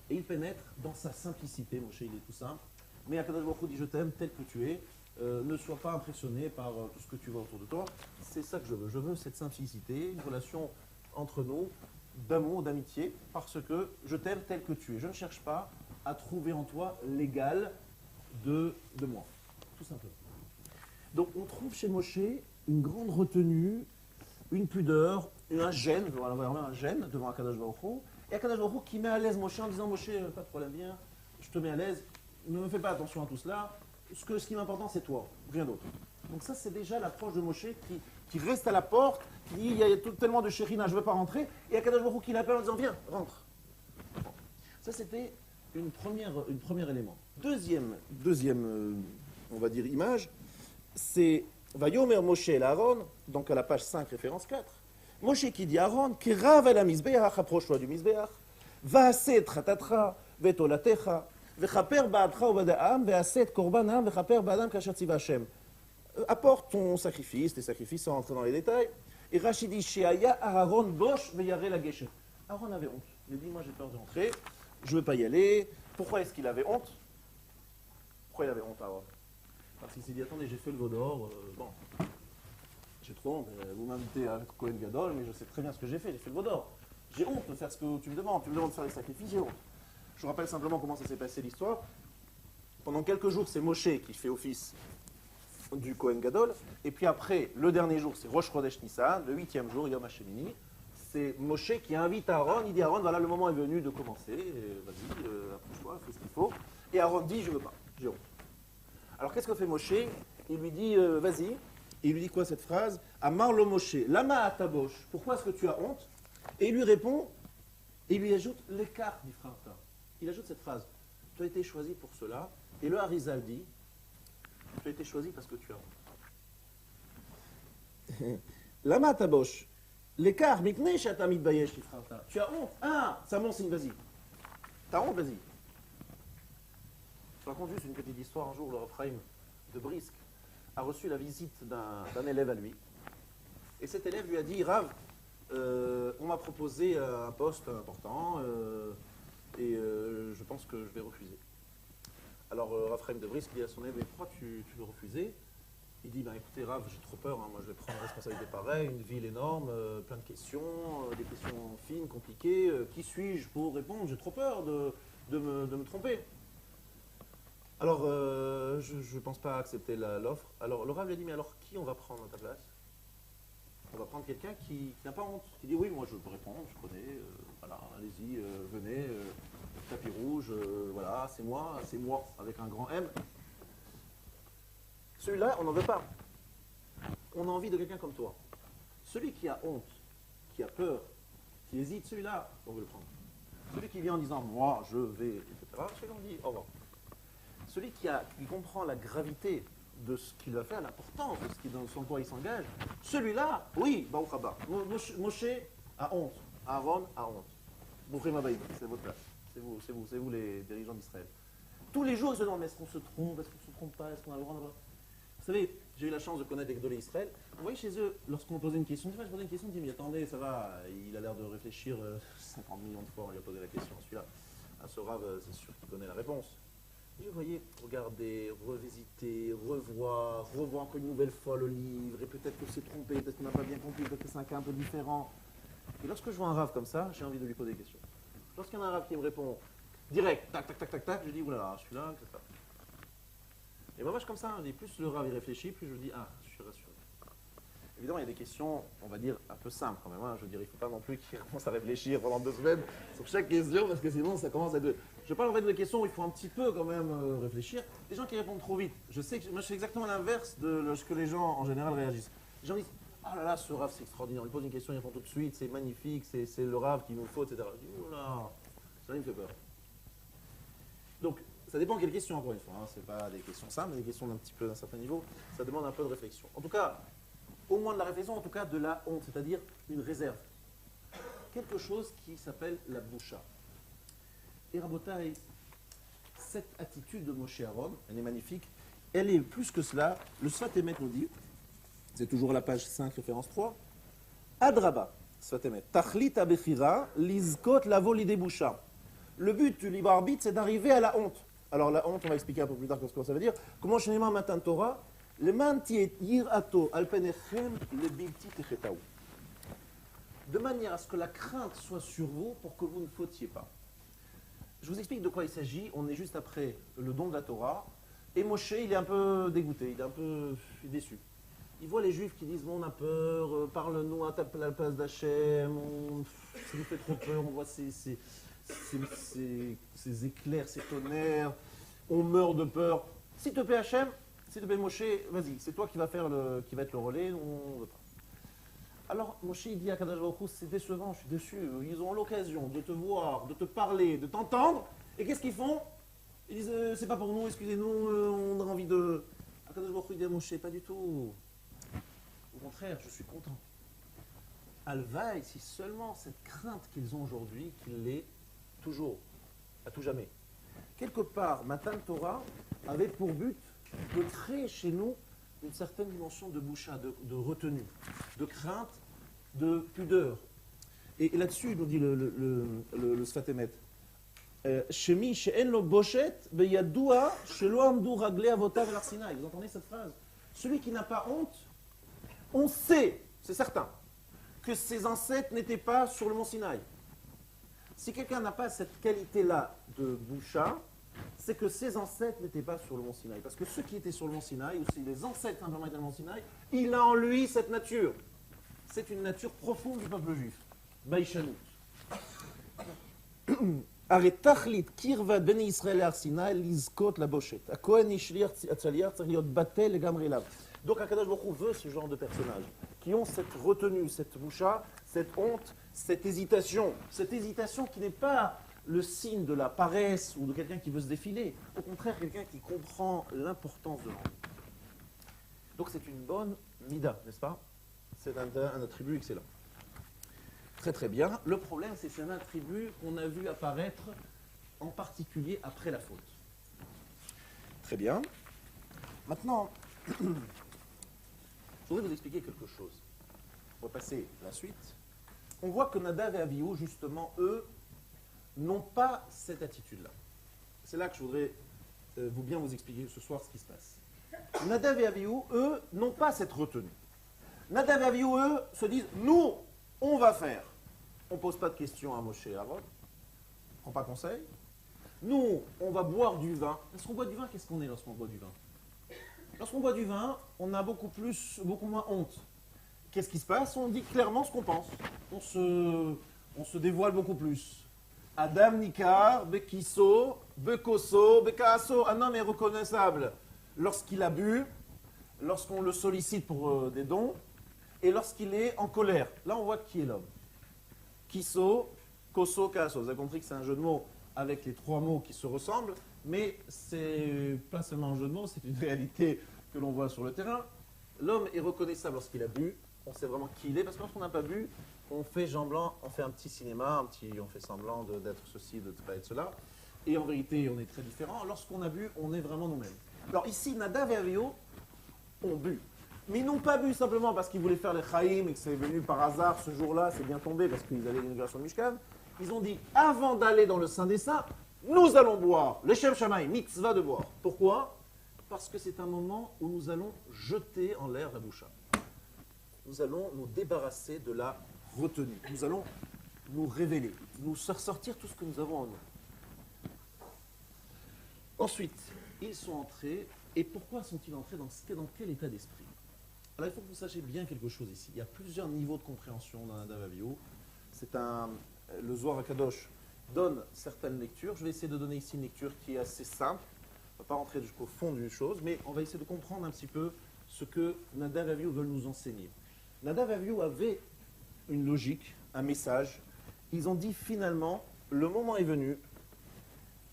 Et il pénètre dans sa simplicité, Moshe il est tout simple, mais Akadosh Baruch Hu dit je t'aime tel que tu es, ne sois pas impressionné par tout ce que tu vois autour de toi, c'est ça que je veux cette simplicité, une relation entre nous, d'amour, d'amitié, parce que je t'aime tel que tu es, je ne cherche pas à trouver en toi l'égal de moi, tout simplement. Donc on trouve chez Moshe une grande retenue, une pudeur, un gêne, un gêne devant Akadosh Baruch Hu, et Akadosh Baruch Hu qui met à l'aise Moshe en disant Moshe, pas de problème, viens, je te mets à l'aise, ne me fais pas attention à tout cela, ce qui m'importe c'est toi, rien d'autre. Donc ça c'est déjà l'approche de Moshe qui reste à la porte, qui dit il y a tellement de Shekhinah, je ne veux pas rentrer, et Akadosh Baruch Hu qui l'appelle en disant viens, rentre. Bon. Ça c'était une première élément. Deuxième on va dire, image, c'est Vayomer Moshe et Aaron, donc à la page 5, référence 4. Moshe qui dit à Aaron, qui rave la misbeach, approche-toi du misbeach, va'aset chatatra, vetolatecha, vechaper ba'adcha ou bada'am, ve'aset korbanam, vechaper ba'adam kasher tziva Hashem. Apporte ton sacrifice, tes sacrifices sans rentrer dans les détails. Et Rachid dit, Sheaya Aaron bosh ve'yare la geshe. Aaron avait honte. Il dit, moi j'ai peur de rentrer. Je ne veux pas y aller. Pourquoi est-ce qu'il avait honte? Pourquoi il avait honte, Aaron? Parce qu'il s'est dit, attendez, j'ai fait le veau d'or, j'ai trop honte, vous m'invitez à être Kohen Gadol, mais je sais très bien ce que j'ai fait le veau d'or. J'ai honte de faire ce que tu me demandes de faire les sacrifices, j'ai honte. Je vous rappelle simplement comment ça s'est passé l'histoire. Pendant quelques jours, c'est Moshe qui fait office du Kohen Gadol, et puis après, le dernier jour, c'est Rosh Chodesh Nissan, le 8e jour, Yom HaShemini. C'est Moshe qui invite Aaron, il dit Aaron, voilà, le moment est venu de commencer, vas-y, approche-toi, fais ce qu'il faut. Et Aaron dit, je ne veux pas, j'ai honte. Alors qu'est-ce que fait Moshe? Il lui dit, vas-y. Et il lui dit quoi cette phrase? Amar lo Moshe, lama atabosh, pourquoi est-ce que tu as honte? Et il lui répond, et il lui ajoute l'écart du frère. Il ajoute cette phrase, tu as été choisi pour cela. Et le Harizal dit, tu as été choisi parce que tu as honte. Lama atabosh. L'écart, mikne shatamid bayesh, tu as honte. Ah, ça m'enseigne, vas-y. T'as honte, vas-y. Je raconte juste une petite histoire. Un jour, le Rav Chaim de Brisk a reçu la visite d'un élève à lui. Et cet élève lui a dit, Rav, on m'a proposé un poste important et je pense que je vais refuser. Alors Rav Chaim de Brisk dit à son élève, mais pourquoi tu veux refuser? Il dit, ben, écoutez Rav, j'ai trop peur, hein. Moi je vais prendre une responsabilité pareille, une ville énorme, plein de questions, des questions fines, compliquées. Qui suis-je pour répondre? J'ai trop peur de me tromper. Alors, je ne pense pas accepter l'offre. Alors, le Rav lui a dit, mais alors qui on va prendre à ta place? On va prendre quelqu'un qui n'a pas honte, qui dit, oui, moi je peux répondre, je connais, voilà, allez-y, venez, tapis rouge, voilà, c'est moi, avec un grand M. Celui-là, on n'en veut pas. On a envie de quelqu'un comme toi. Celui qui a honte, qui a peur, qui hésite, celui-là, on veut le prendre. Celui qui vient en disant, moi, je vais, etc., celui-là, on dit, au revoir. Celui qui comprend la gravité de ce qu'il va faire, l'importance de ce qui dans son quoi il s'engage, celui-là, oui, Baruch Haba. Moshe a honte, Aaron a honte. Boukhim Abaïm, c'est votre place. C'est vous les dirigeants d'Israël. Tous les jours, ils se demandent, est-ce qu'on se trompe, est-ce qu'on ne se trompe pas, est-ce qu'on a le droit d'avoir... Vous savez, j'ai eu la chance de connaître les Gdolé Israël. Vous voyez chez eux, lorsqu'on posait une question, des fois je posais une question, je dis mais attendez, ça va, il a l'air de réfléchir 50 millions de fois, on lui a posé la question. Celui-là, à ce rave, c'est sûr qu'il connaît la réponse. Et vous voyez, regardez, revisiter, revoir encore une nouvelle fois le livre, et peut-être que c'est trompé, peut-être qu'on n'a pas bien compris, peut-être que c'est un cas un peu différent. Et lorsque je vois un rave comme ça, j'ai envie de lui poser des questions. Lorsqu'il y en a un rave qui me répond direct, tac, tac, tac, tac, tac, je dis oulala, celui-là, c'est ça. Et moi, je comme ça, je dis, plus le rave y réfléchit, plus je dis, ah, je suis rassuré. Évidemment, il y a des questions, on va dire, un peu simples quand même. Hein. Je veux dire, il ne faut pas non plus qu'il commence à réfléchir pendant 2 semaines sur chaque question, parce que sinon, ça commence à être... Je parle en fait de questions où il faut un petit peu quand même réfléchir. Les gens qui répondent trop vite, je sais que moi, je fais exactement l'inverse de ce que les gens, en général, réagissent. Les gens disent, oh là là, ce rave, c'est extraordinaire. On lui pose une question, ils répondent tout de suite, c'est magnifique, c'est le rave qu'il nous faut, etc. Je dis, oh là, ça me fait peur. Donc, ça dépend quelle question, encore une fois. Hein. Ce n'est pas des questions simples, mais des questions d'un certain niveau. Ça demande un peu de réflexion. En tout cas, au moins de la réflexion, en tout cas de la honte, c'est-à-dire une réserve. Quelque chose qui s'appelle la boucha. Et Rabotai, cette attitude de Moshe Aaron, elle est magnifique. Elle est plus que cela. Le Sfat Emet nous dit, c'est toujours à la page 5, référence 3, Adraba, Sfat Emet, Tachlit abechira, lizkot lavo lide boucha. Le but du libre arbitre, c'est d'arriver à la honte. Alors la honte, on va expliquer un peu plus tard ce que ça veut dire. Comment chez les mains matin Torah, le mantiet yirato alpenechem le bilti techetaou. De manière à ce que la crainte soit sur vous pour que vous ne fautiez pas. Je vous explique de quoi il s'agit. On est juste après le don de la Torah. Et Moshe, il est un peu dégoûté, il est un peu déçu. Il voit les Juifs qui disent bon, on a peur, parle-nous à la place d'Hachem, ça nous fait trop peur, on voit ces éclairs, ces tonnerres, on meurt de peur. S'il te plaît Hachem, s'il te plaît Moshe, vas-y, c'est toi qui va être le relais, on ne veut pas. Alors Moshe il dit à Kadosh Baruch Hu, c'est décevant, je suis déçu, ils ont l'occasion de te voir, de te parler, de t'entendre, et qu'est-ce qu'ils font? Ils disent c'est pas pour nous, excusez-nous, on a envie de... Kadosh Baruch Hu dit à Moshe, pas du tout. Au contraire, je suis content. Alvaï, si seulement cette crainte qu'ils ont aujourd'hui, qu'ils l'aient toujours, à tout jamais. Quelque part, Matan Torah avait pour but de créer chez nous une certaine dimension de boucha, de retenue, de crainte, de pudeur. Et là-dessus, il nous dit le Sfat Emet, Shemi she'en lo boshet beyadoua shelo amdu raglei avotav el har Sinai. Vous entendez cette phrase? Celui qui n'a pas honte, on sait, c'est certain, que ses ancêtres n'étaient pas sur le mont Sinaï. Si quelqu'un n'a pas cette qualité-là de boucha, c'est que ses ancêtres n'étaient pas sur le mont Sinaï. Parce que ceux qui étaient sur le mont Sinaï, ou si les ancêtres simplement étaient sur le mont Sinaï, il a en lui cette nature. C'est une nature profonde du peuple juif. Baïchanout. Aretachlit kirva beni Israël et Arsinaï, lizkot la bochet. A Kohen ishliach atzaliach, tzarich liot batel gamri lav. Donc Akadosh Baruch Hu veut ce genre de personnages qui ont cette retenue, cette boucha, cette honte, cette hésitation qui n'est pas le signe de la paresse ou de quelqu'un qui veut se défiler. Au contraire, quelqu'un qui comprend l'importance de l'envie. Donc c'est une bonne mida, n'est-ce pas? C'est un attribut excellent. Très très bien. Le problème, c'est que c'est un attribut qu'on a vu apparaître en particulier après la faute. Très bien. Maintenant, je voudrais vous expliquer quelque chose. On va passer à la suite. On voit que Nadav et Avihu, justement, eux, n'ont pas cette attitude-là. C'est là que je voudrais bien vous expliquer ce soir ce qui se passe. Nadav et Avihu, eux, n'ont pas cette retenue. Nadav et Avihu, eux, se disent, nous, on va faire. On ne pose pas de questions à Moshe et Aaron. On ne prend pas conseil. Nous, on va boire du vin. Lorsqu'on boit du vin, qu'est-ce qu'on est lorsqu'on boit du vin? Lorsqu'on boit du vin, on a beaucoup moins honte. Qu'est-ce qui se passe? On dit clairement ce qu'on pense. On se dévoile beaucoup plus. Adam Nikar, Bekiso, Bekoso, Bekaaso. Un homme est reconnaissable lorsqu'il a bu, lorsqu'on le sollicite pour des dons, et lorsqu'il est en colère. Là, on voit qui est l'homme. Kiso, Koso, Kaaso. Vous avez compris que c'est un jeu de mots avec les 3 mots qui se ressemblent, mais c'est pas seulement un jeu de mots, c'est une réalité que l'on voit sur le terrain. L'homme est reconnaissable lorsqu'il a bu, on sait vraiment qui il est, parce que lorsqu'on n'a pas bu, on fait semblant, on fait un petit cinéma, on fait semblant d'être ceci, de ne pas être cela, et en vérité, on est très différent. Lorsqu'on a bu, on est vraiment nous-mêmes. Alors ici, Nadav et Avihu, ont bu. Mais ils n'ont pas bu simplement parce qu'ils voulaient faire les Chaïm et que c'est venu par hasard ce jour-là, c'est bien tombé parce qu'ils allaient à l'inauguration de Mishkan. Ils ont dit, avant d'aller dans le Saint des Saints, nous allons boire. Les Shem Shamaï, mitzvah de boire. Pourquoi? Parce que c'est un moment où nous allons jeter en l'air la boucha. Nous allons nous débarrasser de la retenue. Nous allons nous révéler, nous sortir tout ce que nous avons en nous. Ensuite, ils sont entrés. Et pourquoi sont-ils entrés dans quel état d'esprit? Alors il faut que vous sachiez bien quelque chose ici. Il y a plusieurs niveaux de compréhension dans Nadav Avihu. Le Zohar HaKadosh donne certaines lectures. Je vais essayer de donner ici une lecture qui est assez simple. On ne va pas rentrer jusqu'au fond d'une chose, mais on va essayer de comprendre un petit peu ce que Nadav Avihu veut nous enseigner. Nadav Avihu avait une logique, un message. Ils ont dit finalement, le moment est venu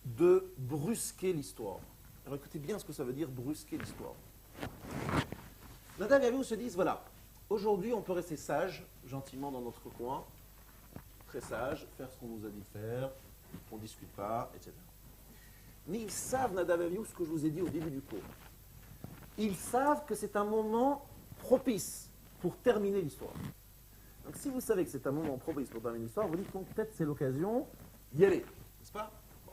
de brusquer l'histoire. Alors écoutez bien ce que ça veut dire brusquer l'histoire. Nadav et Avihu se disent, voilà, aujourd'hui on peut rester sage, gentiment dans notre coin, très sage, faire ce qu'on nous a dit de faire, on ne discute pas, etc. Mais ils savent, Nadav et Avihu, ce que je vous ai dit au début du cours. Ils savent que c'est un moment propice pour terminer l'histoire. Donc si vous savez que c'est un moment propice pour terminer l'histoire, vous dites que peut-être c'est l'occasion d'y aller, n'est-ce pas? Bon.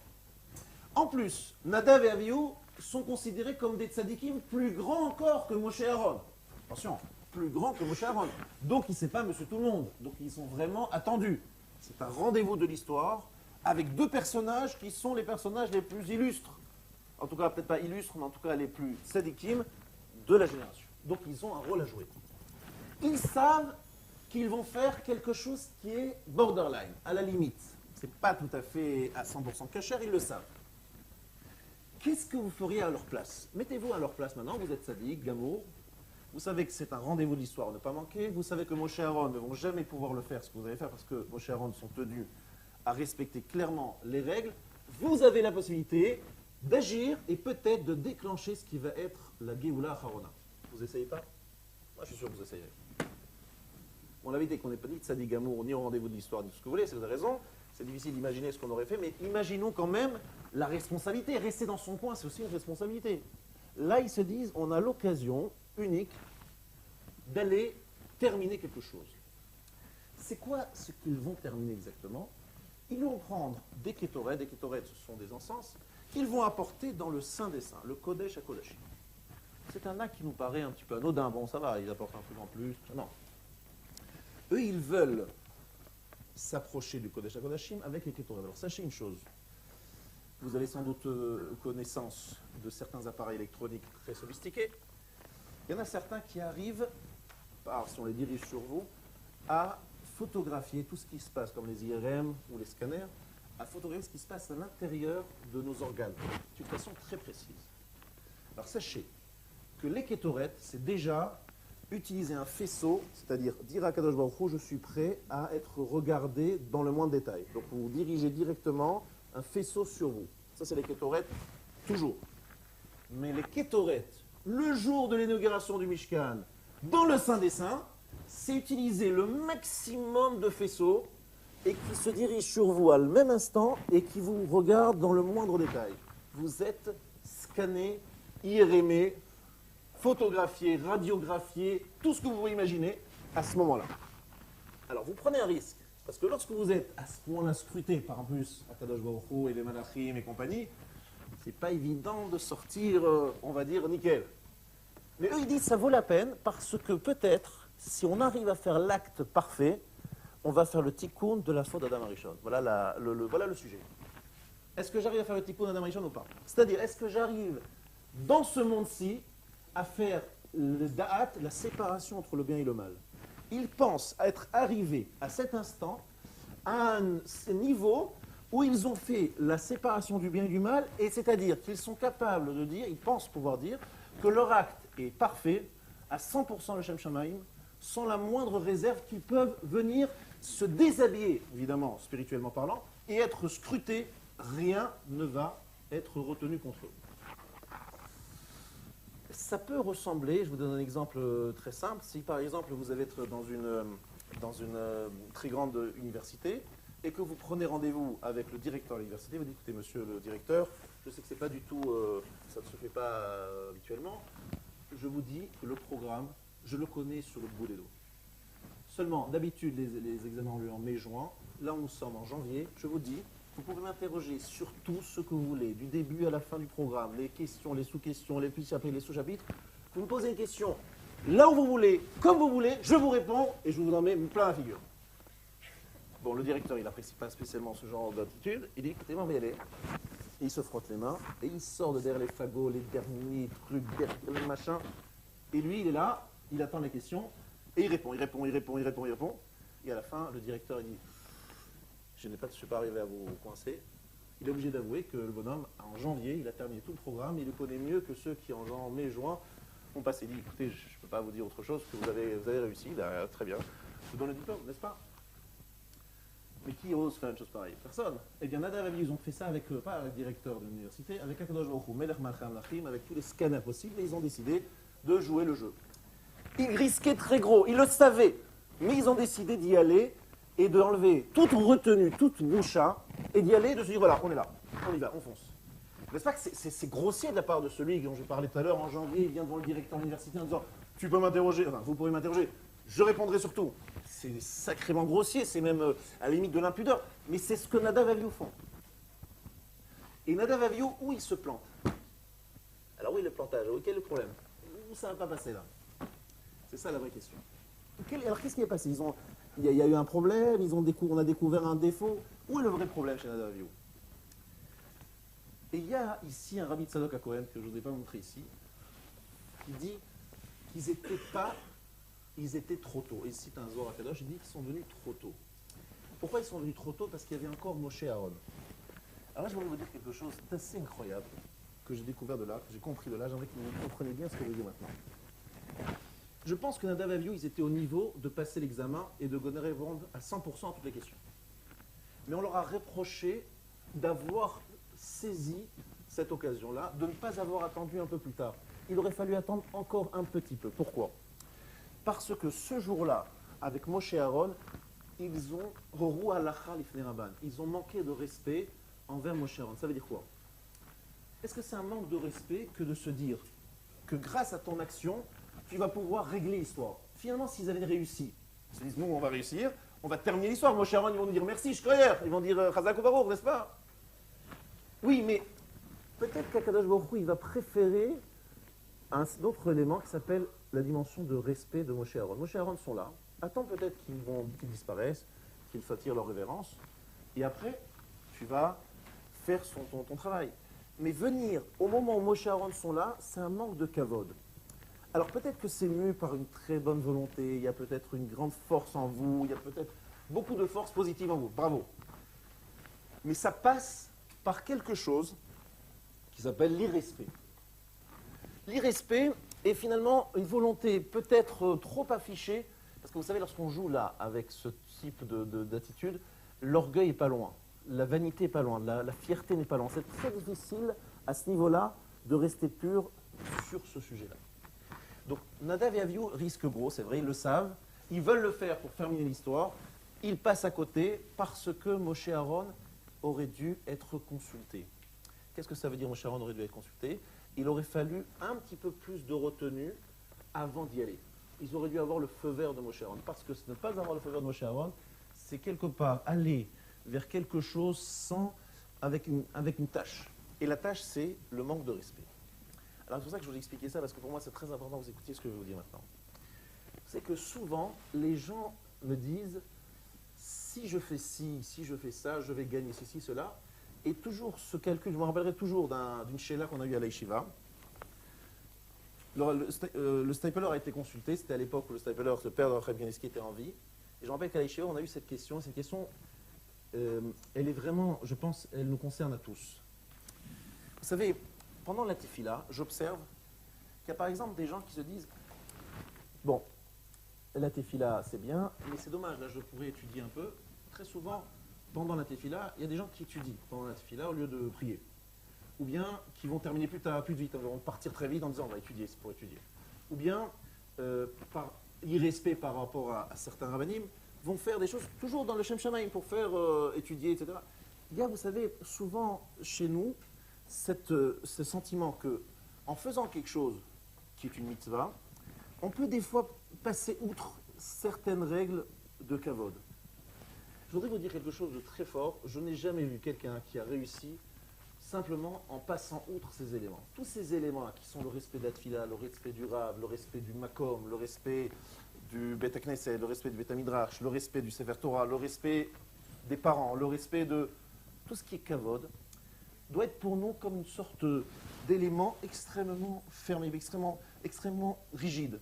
En plus, Nadav et Avihu sont considérés comme des tzadikim plus grands encore que Moshe et Aaron. Attention, plus grands que Moshe et Aaron. Donc il ne sait pas Monsieur Tout-le-Monde. Donc ils sont vraiment attendus. C'est un rendez-vous de l'histoire avec deux personnages qui sont les personnages les plus illustres. En tout cas, peut-être pas illustres, mais en tout cas les plus tzadikim de la génération. Donc ils ont un rôle à jouer. Ils savent qu'ils vont faire quelque chose qui est borderline, à la limite. Ce n'est pas tout à fait à 100% cachère, ils le savent. Qu'est-ce que vous feriez à leur place? Mettez-vous à leur place maintenant, vous êtes sadique, gamour, vous savez que c'est un rendez-vous de l'histoire à ne pas manquer, vous savez que Moshe et Aaron ne vont jamais pouvoir le faire, ce que vous allez faire, parce que Moshe et Aaron sont tenus à respecter clairement les règles. Vous avez la possibilité d'agir et peut-être de déclencher ce qui va être la Géoula Harona. Vous essayez pas? Moi je suis sûr que vous essayerez. On l'avait dit qu'on n'est pas ni Tzadik Gamour, ni au rendez-vous de l'histoire, ni tout ce que vous voulez, c'est la raison. C'est difficile d'imaginer ce qu'on aurait fait, mais imaginons quand même la responsabilité. Rester dans son coin, c'est aussi une responsabilité. Là, ils se disent, on a l'occasion unique d'aller terminer quelque chose. C'est quoi ce qu'ils vont terminer exactement? Ils vont prendre des kétorets ce sont des encens, qu'ils vont apporter dans le Saint des Saints, le Kodesh à Kodashim. C'est un acte qui nous paraît un petit peu anodin. Bon, ça va, ils apportent un truc en plus. Non. Eux, ils veulent s'approcher du Kodesh HaKodashim avec les Kétorem. Alors sachez une chose, vous avez sans doute connaissance de certains appareils électroniques très sophistiqués. Il y en a certains qui arrivent, si on les dirige sur vous, à photographier tout ce qui se passe, comme les IRM ou les scanners, à photographier ce qui se passe à l'intérieur de nos organes, d'une façon très précise. Alors sachez que les Kétoret, c'est déjà utiliser un faisceau, c'est-à-dire dire à Kadosh Baruch Hu, je suis prêt à être regardé dans le moindre détail. Donc vous dirigez directement un faisceau sur vous. Ça, c'est les Kétoret, toujours. Mais les Kétoret, le jour de l'inauguration du Mishkan, dans le Saint des Saints, c'est utiliser le maximum de faisceaux et qui se dirigent sur vous à le même instant et qui vous regardent dans le moindre détail. Vous êtes scanné, IRMé, photographié, radiographié, tout ce que vous pouvez imaginer à ce moment-là. Alors vous prenez un risque, parce que lorsque vous êtes à ce point-là scruté par en plus Akadosh Baruch Hu et les Malachim et compagnie, c'est pas évident de sortir, on va dire, nickel. Mais eux ils disent ça vaut la peine parce que peut-être, si on arrive à faire l'acte parfait, on va faire le tikkun de la faute d'Adam Arishon. Voilà le sujet. Est-ce que j'arrive à faire le tikkun d'Adam Arishon ou pas? C'est-à-dire, est-ce que j'arrive dans ce monde-ci à faire le da'at, la séparation entre le bien et le mal? Ils pensent être arrivés à cet instant à un niveau où ils ont fait la séparation du bien et du mal, et c'est-à-dire qu'ils sont capables de dire, ils pensent pouvoir dire, que leur acte est parfait, à 100% le Shem Shamaim, sans la moindre réserve, qu'ils peuvent venir se déshabiller, évidemment, spirituellement parlant, et être scrutés, rien ne va être retenu contre eux. Ça peut ressembler, je vous donne un exemple très simple, si par exemple vous allez être dans une très grande université et que vous prenez rendez-vous avec le directeur de l'université, vous dites, écoutez monsieur le directeur, je sais que c'est pas du tout, ça ne se fait pas habituellement, je vous dis que le programme, je le connais sur le bout des doigts. Seulement, d'habitude, les examens ont lieu en mai-juin. Là, nous sommes en janvier. Je vous dis, vous pouvez m'interroger sur tout ce que vous voulez, du début à la fin du programme, les questions, les sous-questions, les chapitres, les sous-chapitres. Vous me posez une question là où vous voulez, comme vous voulez, je vous réponds et je vous en mets plein la figure. Bon, le directeur, il n'apprécie pas spécialement ce genre d'attitude. Il dit, écoutez, on va y aller. Et il se frotte les mains et il sort de derrière les fagots, les derniers trucs, les machins. Et lui, il est là, il attend les questions et il répond. Et à la fin, le directeur, il dit, je ne suis pas arrivé à vous coincer. Il est obligé d'avouer que le bonhomme, en janvier, il a terminé tout le programme. Il le connaît mieux que ceux qui, en mai, juin, ont passé. Il dit, écoutez, je ne peux pas vous dire autre chose, que vous avez réussi, là, très bien. Je vous donne le diplôme, n'est-ce pas? Mais qui ose faire une chose pareille? Personne. Eh bien, Nadav et Avihu, ils ont fait ça avec, pas avec le directeur de l'université, avec Akadosh Baruch Hu, Melech Malchei Amlachim, avec tous les scanners possibles, et ils ont décidé de jouer le jeu. Ils risquaient très gros, ils le savaient, mais ils ont décidé d'y aller et d'enlever toute retenue, toute boucha, et d'y aller et de se dire, voilà, on est là, on y va, on fonce. N'est-ce pas que c'est grossier de la part de celui dont j'ai parlé tout à l'heure, en janvier, il vient devant le directeur de l'université en disant, tu peux m'interroger, enfin, vous pourrez m'interroger, je répondrai sur tout. C'est sacrément grossier, c'est même à la limite de l'impudeur, mais c'est ce que Nadav et Avihu font. Et Nadav et Avihu, où ils se plantent? Alors oui, le plantage, quel est le problème? Où ça ne va pas passer là? C'est ça la vraie question. Alors qu'est-ce qui est passé? Il y a eu un problème, on a découvert un défaut. Où est le vrai problème chez Nadav et Avihu? Et il y a ici un Rabbi Tzadok HaKohen, que je ne vous ai pas montré ici, qui dit qu'ils étaient trop tôt. Et il cite un Zohar HaKadosh, il dit qu'ils sont venus trop tôt. Pourquoi ils sont venus trop tôt? Parce qu'il y avait encore Moshe et Aaron. Alors là, je voulais vous dire quelque chose d'assez incroyable, que j'ai découvert de là, que j'ai compris de là. J'aimerais que vous compreniez bien ce que je dis maintenant. Je pense que Nadav et Avihu, ils étaient au niveau de passer l'examen et de répondre à 100% à toutes les questions. Mais on leur a reproché d'avoir saisi cette occasion-là, de ne pas avoir attendu un peu plus tard. Il aurait fallu attendre encore un petit peu. Pourquoi? Parce que ce jour-là, avec Moshe et Aaron, ils ont Roru halacha lifnei rabban. Ils ont manqué de respect envers Moshe et Aaron. Ça veut dire quoi? Est-ce que c'est un manque de respect que de se dire que grâce à ton action, tu vas pouvoir régler l'histoire? Finalement, s'ils avaient réussi, ils se disent, nous, on va réussir, on va terminer l'histoire. Moshe et Aaron, ils vont nous dire merci, shkoyer. Ils vont dire chazak ubaruch, n'est-ce pas? Oui, mais peut-être qu'Akadosh Baruch Hu, il va préférer un autre élément qui s'appelle la dimension de respect de Moshe et Aaron. Moshe et Aaron sont là, attends peut-être qu'ils disparaissent, qu'ils s'attirent leur révérence, et après, tu vas faire ton travail. Mais venir au moment où Moshe et Aaron sont là, c'est un manque de kavod. Alors peut-être que c'est mu par une très bonne volonté, il y a peut-être une grande force en vous, il y a peut-être beaucoup de force positive en vous, bravo. Mais ça passe par quelque chose qui s'appelle l'irrespect. L'irrespect est finalement une volonté peut-être trop affichée, parce que vous savez, lorsqu'on joue là, avec ce type d'attitude, l'orgueil n'est pas loin, la vanité n'est pas loin, la fierté n'est pas loin. C'est très difficile à ce niveau-là de rester pur sur ce sujet-là. Donc Nadav et Avihu risquent gros, c'est vrai, ils le savent, ils veulent le faire pour terminer l'histoire, ils passent à côté parce que Moshe et Aaron auraient dû être consultés. Qu'est-ce que ça veut dire Moshe et Aaron aurait dû être consultés? Il aurait fallu un petit peu plus de retenue avant d'y aller. Ils auraient dû avoir le feu vert de Moshe et Aaron, parce que ne pas avoir le feu vert de Moshe et Aaron, c'est quelque part aller vers quelque chose avec une tâche. Et la tâche, c'est le manque de respect. Alors c'est pour ça que je vous ai expliqué ça, parce que pour moi c'est très important que vous écoutiez ce que je vais vous dire maintenant. C'est que souvent, les gens me disent, si je fais ci, si je fais ça, je vais gagner ceci, cela. Et toujours ce calcul, je me rappellerai toujours d'une sheila qu'on a eue à la yeshiva. Le stapler a été consulté, c'était à l'époque où le stapler, ce père de Reb Ganeski, était en vie. Et je me rappelle qu'à la yeshiva, on a eu cette question. Cette question, elle est vraiment, je pense, elle nous concerne à tous. Vous savez, pendant la tefila, j'observe qu'il y a par exemple des gens qui se disent, bon, la tefila c'est bien, mais c'est dommage, là je pourrais étudier un peu. Très souvent, pendant la tefila, il y a des gens qui étudient pendant la tefila au lieu de prier. Ou bien qui vont terminer plus vite, ils vont partir très vite en disant on va étudier, c'est pour étudier. Ou bien, par irrespect par rapport à certains rabbinim, vont faire des choses toujours dans le Shem Shamaim pour faire étudier, etc. Il y a, vous savez, souvent chez nous, ce sentiment que en faisant quelque chose qui est une mitzvah, on peut des fois passer outre certaines règles de kavod. Je voudrais vous dire quelque chose de très fort. Je n'ai jamais vu quelqu'un qui a réussi simplement en passant outre ces éléments. Tous ces éléments qui sont le respect d'Atfila, le respect du Rav, le respect du Makom, le respect du Bet Knesset, le respect du Bet Midrash, le respect du Sefer Torah, le respect des parents, le respect de tout ce qui est kavod, doit être pour nous comme une sorte d'élément extrêmement fermé, extrêmement rigide.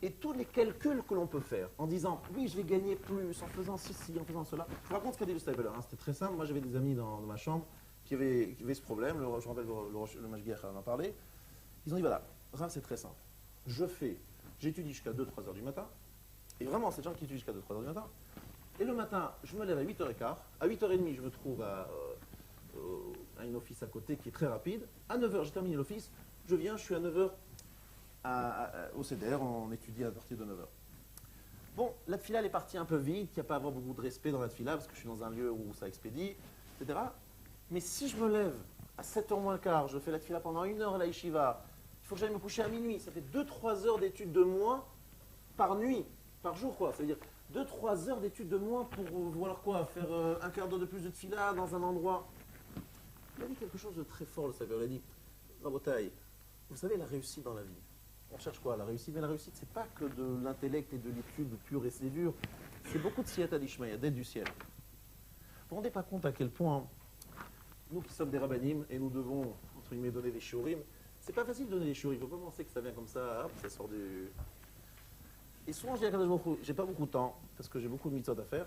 Et tous les calculs que l'on peut faire en disant oui, je vais gagner plus en faisant ceci, en faisant cela. Je vous raconte ce qu'a dit le Stapler. C'était très simple. Moi, j'avais des amis dans ma chambre qui avaient ce problème. Je me rappelle le Mashgiach en a parlé. Ils ont dit voilà, Rav, c'est très simple. J'étudie jusqu'à 2-3 heures du matin. Et vraiment, c'est des gens qui étudient jusqu'à 2-3 heures du matin. Et le matin, je me lève à 8h15. À 8h30, je me trouve à une office à côté qui est très rapide. À 9h, j'ai terminé l'office. Je suis à 9h au CDR, on étudie à partir de 9h. Bon, la tfila est partie un peu vite, il n'y a pas à avoir beaucoup de respect dans la tfila, parce que je suis dans un lieu où ça expédie, etc. Mais si je me lève à 7h moins quart, je fais la tfila pendant 1 heure à la yeshiva, il faut que j'aille me coucher à minuit, ça fait 2-3 heures d'études de moins par nuit, par jour quoi. Ça veut dire 2-3 heures d'études de moins pour voir quoi, faire un quart d'heure de plus de tfila dans un endroit. Il a dit quelque chose de très fort, le Saver. Il a dit, Rabotai, vous savez la réussite dans la vie. On cherche quoi, la réussite? Mais la réussite, c'est pas que de l'intellect et de l'étude pure et c'est dur. C'est beaucoup de siyata d'Ishmaïa, d'aide du ciel. Vous ne vous rendez pas compte à quel point, nous qui sommes des rabbanim, et nous devons, entre guillemets, donner des shiurim, c'est pas facile de donner des shiurim. Il ne faut pas penser que ça vient comme ça, hop, ça sort du... Et souvent, je dis à Kadosh Baruch Hu, j'ai pas beaucoup de temps, parce que j'ai beaucoup de mitzvot à faire.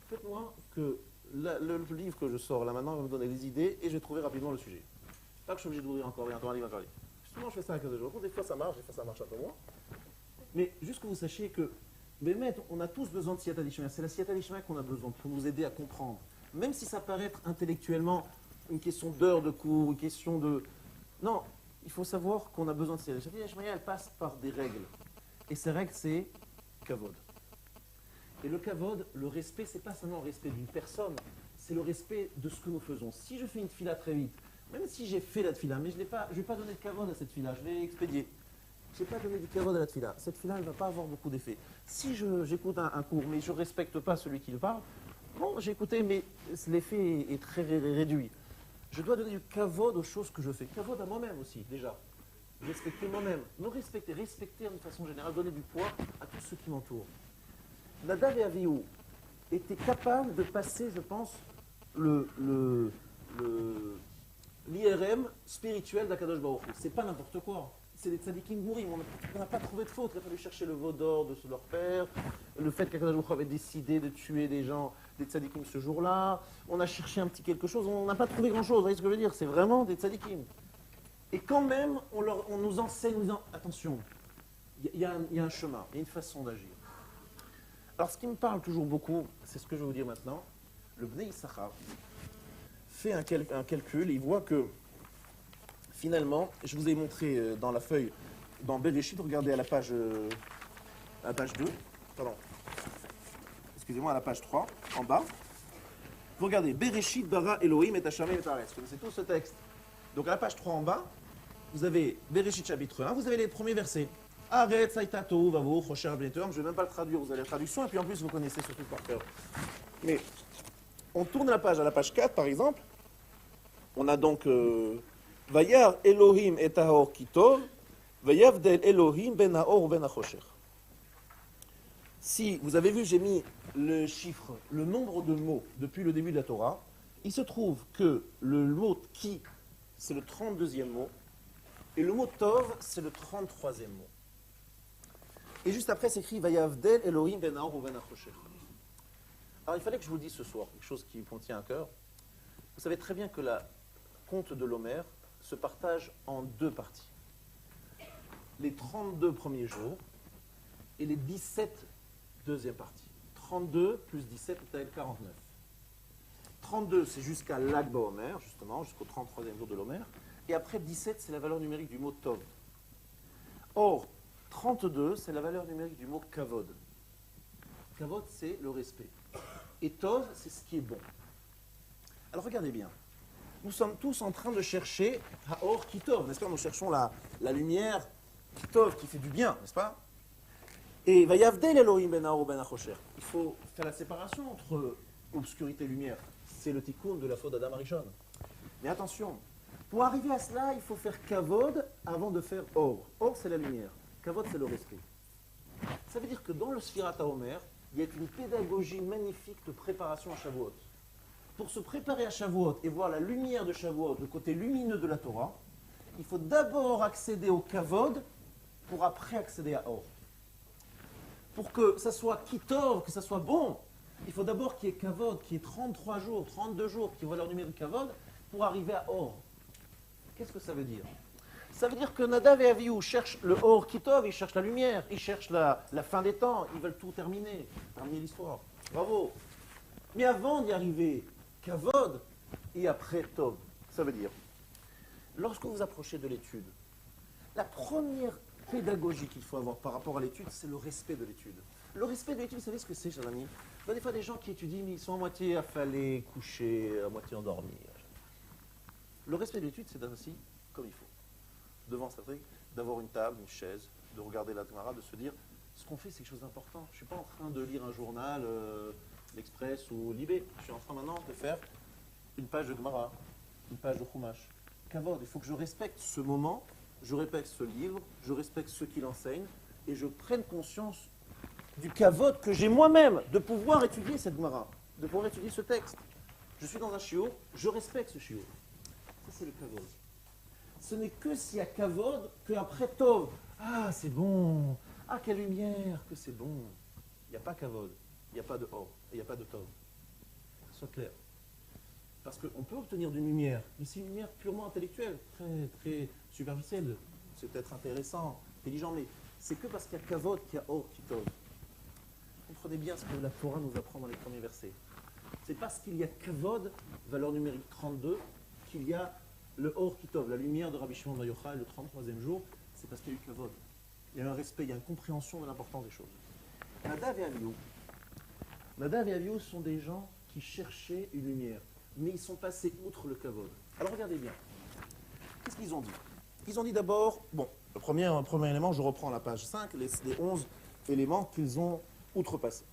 Faites-moi que le livre que je sors là maintenant va me donner des idées et je vais trouver rapidement le sujet. Pas que je suis obligé d'ouvrir encore un livre à parler. Justement, je fais ça à Kadosh Baruch Hu. Des fois ça marche, des fois ça marche un peu moins. Mais juste que vous sachiez que, on a tous besoin de siyata d'Ishmael. C'est la siyata d'Ishmael qu'on a besoin pour nous aider à comprendre. Même si ça paraît être intellectuellement une question d'heures de cours, une question de... Non, il faut savoir qu'on a besoin de siyata d'Ishmael. Elle passe par des règles. Et ces règles, c'est kavod. Et le kavod, le respect, c'est pas seulement le respect d'une personne, c'est le respect de ce que nous faisons. Si je fais une tfila très vite, même si j'ai fait la tfila, mais je vais pas donner de kavod à cette tfila, je vais expédier. Je n'ai pas donné du kavod à la tfila. Cette tfila, elle ne va pas avoir beaucoup d'effet. Si j'écoute un cours, mais je ne respecte pas celui qui le parle, bon, j'ai écouté, mais l'effet est très réduit. Je dois donner du kavod aux choses que je fais. Kavod à moi-même aussi, déjà. Respecter moi-même. Me respecter d'une façon générale, donner du poids à tous ceux qui m'entourent. Nadav et Avihu étaient capables de passer, je pense, l'IRM spirituel d'Akadosh Baruch Hu. C'est pas n'importe quoi. C'est des tzadikim mourim. On n'a pas trouvé de faute. Il a fallu chercher le veau d'or de leur père, le fait qu'Akadosh Baruch Hu avait décidé de tuer des gens, des tzadikim ce jour-là. On a cherché un petit quelque chose. On n'a pas trouvé grand-chose. Vous voyez ce que je veux dire? C'est vraiment des tzadikim. Et quand même, on nous enseigne, nous disant, attention, il y a un chemin, il y a une façon d'agir. Alors, ce qui me parle toujours beaucoup, c'est ce que je vais vous dire maintenant. Le Bnei Issachar fait un calcul, il voit que, finalement, je vous ai montré dans la feuille, dans Bereshit, regardez à la page 2, pardon, excusez-moi, à la page 3, en bas. Vous regardez, Bereshit bara Elohim et Hashem et Taretz. Vous connaissez tout ce texte. Donc, à la page 3 en bas, vous avez Bereshit chapitre 1, vous avez les premiers versets. Arrête, Saïtato, Vavo, Rocher, Abnetom. Je ne vais même pas le traduire, vous avez la traduction, et puis en plus, vous connaissez surtout par cœur. Mais on tourne la page à la page 4, par exemple. On a donc Vayar Elohim et Tahor Kitov, Vayavdel Elohim ben Haor ben Achosher. Si vous avez vu, j'ai mis le chiffre, le nombre de mots depuis le début de la Torah. Il se trouve que le mot Ki, c'est le 32e mot, et le mot Tov, c'est le 33e mot. Et juste après, c'est écrit Vayavdel Elohim ben Haor ben Achosher. Alors il fallait que je vous le dise ce soir, quelque chose qui me tient à cœur. Vous savez très bien que la conte de l'Homère se partage en 2 parties. Les 32 premiers jours et les 17 deuxième parties. 32 plus 17 égale 49. 32, c'est jusqu'à l'Ag Baomer, justement, jusqu'au 33e jour de l'Homère. Et après 17, c'est la valeur numérique du mot Tov. Or, 32, c'est la valeur numérique du mot Kavod. Kavod, c'est le respect. Et Tov, c'est ce qui est bon. Alors regardez bien. Nous sommes tous en train de chercher Haor Kitov, n'est-ce pas? Nous cherchons la lumière Kitov qui fait du bien, n'est-ce pas? Et Vayavdel Elohim ben Haor ben Achosher. Il faut faire la séparation entre obscurité et lumière. C'est le tikkun de la faute d'Adam Arishon. Mais attention, pour arriver à cela, il faut faire kavod avant de faire or. Or, c'est la lumière. Kavod, c'est le respect. Ça veut dire que dans le Sfirat HaOmer, il y a une pédagogie magnifique de préparation à Shavuot. Pour se préparer à Shavuot et voir la lumière de Shavuot, le côté lumineux de la Torah, il faut d'abord accéder au kavod pour après accéder à or. Pour que ça soit kitov, que ça soit bon, il faut d'abord qu'il y ait kavod, qu'il y ait 33 jours, 32 jours qui voient leur numéro de kavod pour arriver à or. Qu'est-ce que ça veut dire? Ça veut dire que Nadav et Avihu cherchent le or kitov, ils cherchent la lumière, ils cherchent la fin des temps, ils veulent tout terminer l'histoire. Bravo. Mais avant d'y arriver, kavod et après tov. Ça veut dire, lorsque vous approchez de l'étude, la première pédagogie qu'il faut avoir par rapport à l'étude, c'est le respect de l'étude. Le respect de l'étude, vous savez ce que c'est, chers amis? Il y a des fois des gens qui étudient, mais ils sont à moitié affalés, couchés, à moitié endormis. Le respect de l'étude, c'est ainsi comme il faut. Devant sa truc, d'avoir une table, une chaise, de regarder la Gemara, de se dire, ce qu'on fait, c'est quelque chose d'important. Je ne suis pas en train de lire un journal, l'Express ou Libé. Je suis en train maintenant de faire une page de Gemara, une page de Chumash. Kavod, il faut que je respecte ce moment, je respecte ce livre, je respecte ceux qui l'enseignent, et je prenne conscience du kavod que j'ai moi-même, de pouvoir étudier cette Gemara, de pouvoir étudier ce texte. Je suis dans un shiur, je respecte ce shiur. Ça, c'est le kavod. Ce n'est que s'il y a kavod qu'après tov. Ah, c'est bon. Ah, quelle lumière, que c'est bon. Il n'y a pas kavod, il n'y a pas de or, et il n'y a pas de tov. Que ce soit clair. Parce qu'on peut obtenir d'une lumière, mais c'est une lumière purement intellectuelle, très, très superficielle. C'est peut-être intéressant, intelligent, mais c'est que parce qu'il y a kavod qu'il y a or qui tov. Comprenez bien ce que la Torah nous apprend dans les premiers versets. C'est parce qu'il y a kavod, valeur numérique 32, qu'il y a le or kitov, la lumière de Rabbi Shimon Bar Yochai, le 33e jour, c'est parce qu'il y a eu kavod. Il y a un respect, il y a une compréhension de l'importance des choses. Nadav et Avihu sont des gens qui cherchaient une lumière, mais ils sont passés outre le kavod. Alors regardez bien. Qu'est-ce qu'ils ont dit? Ils ont dit d'abord, bon, le premier élément, je reprends la page 5, les 11 éléments qu'ils ont outrepassés.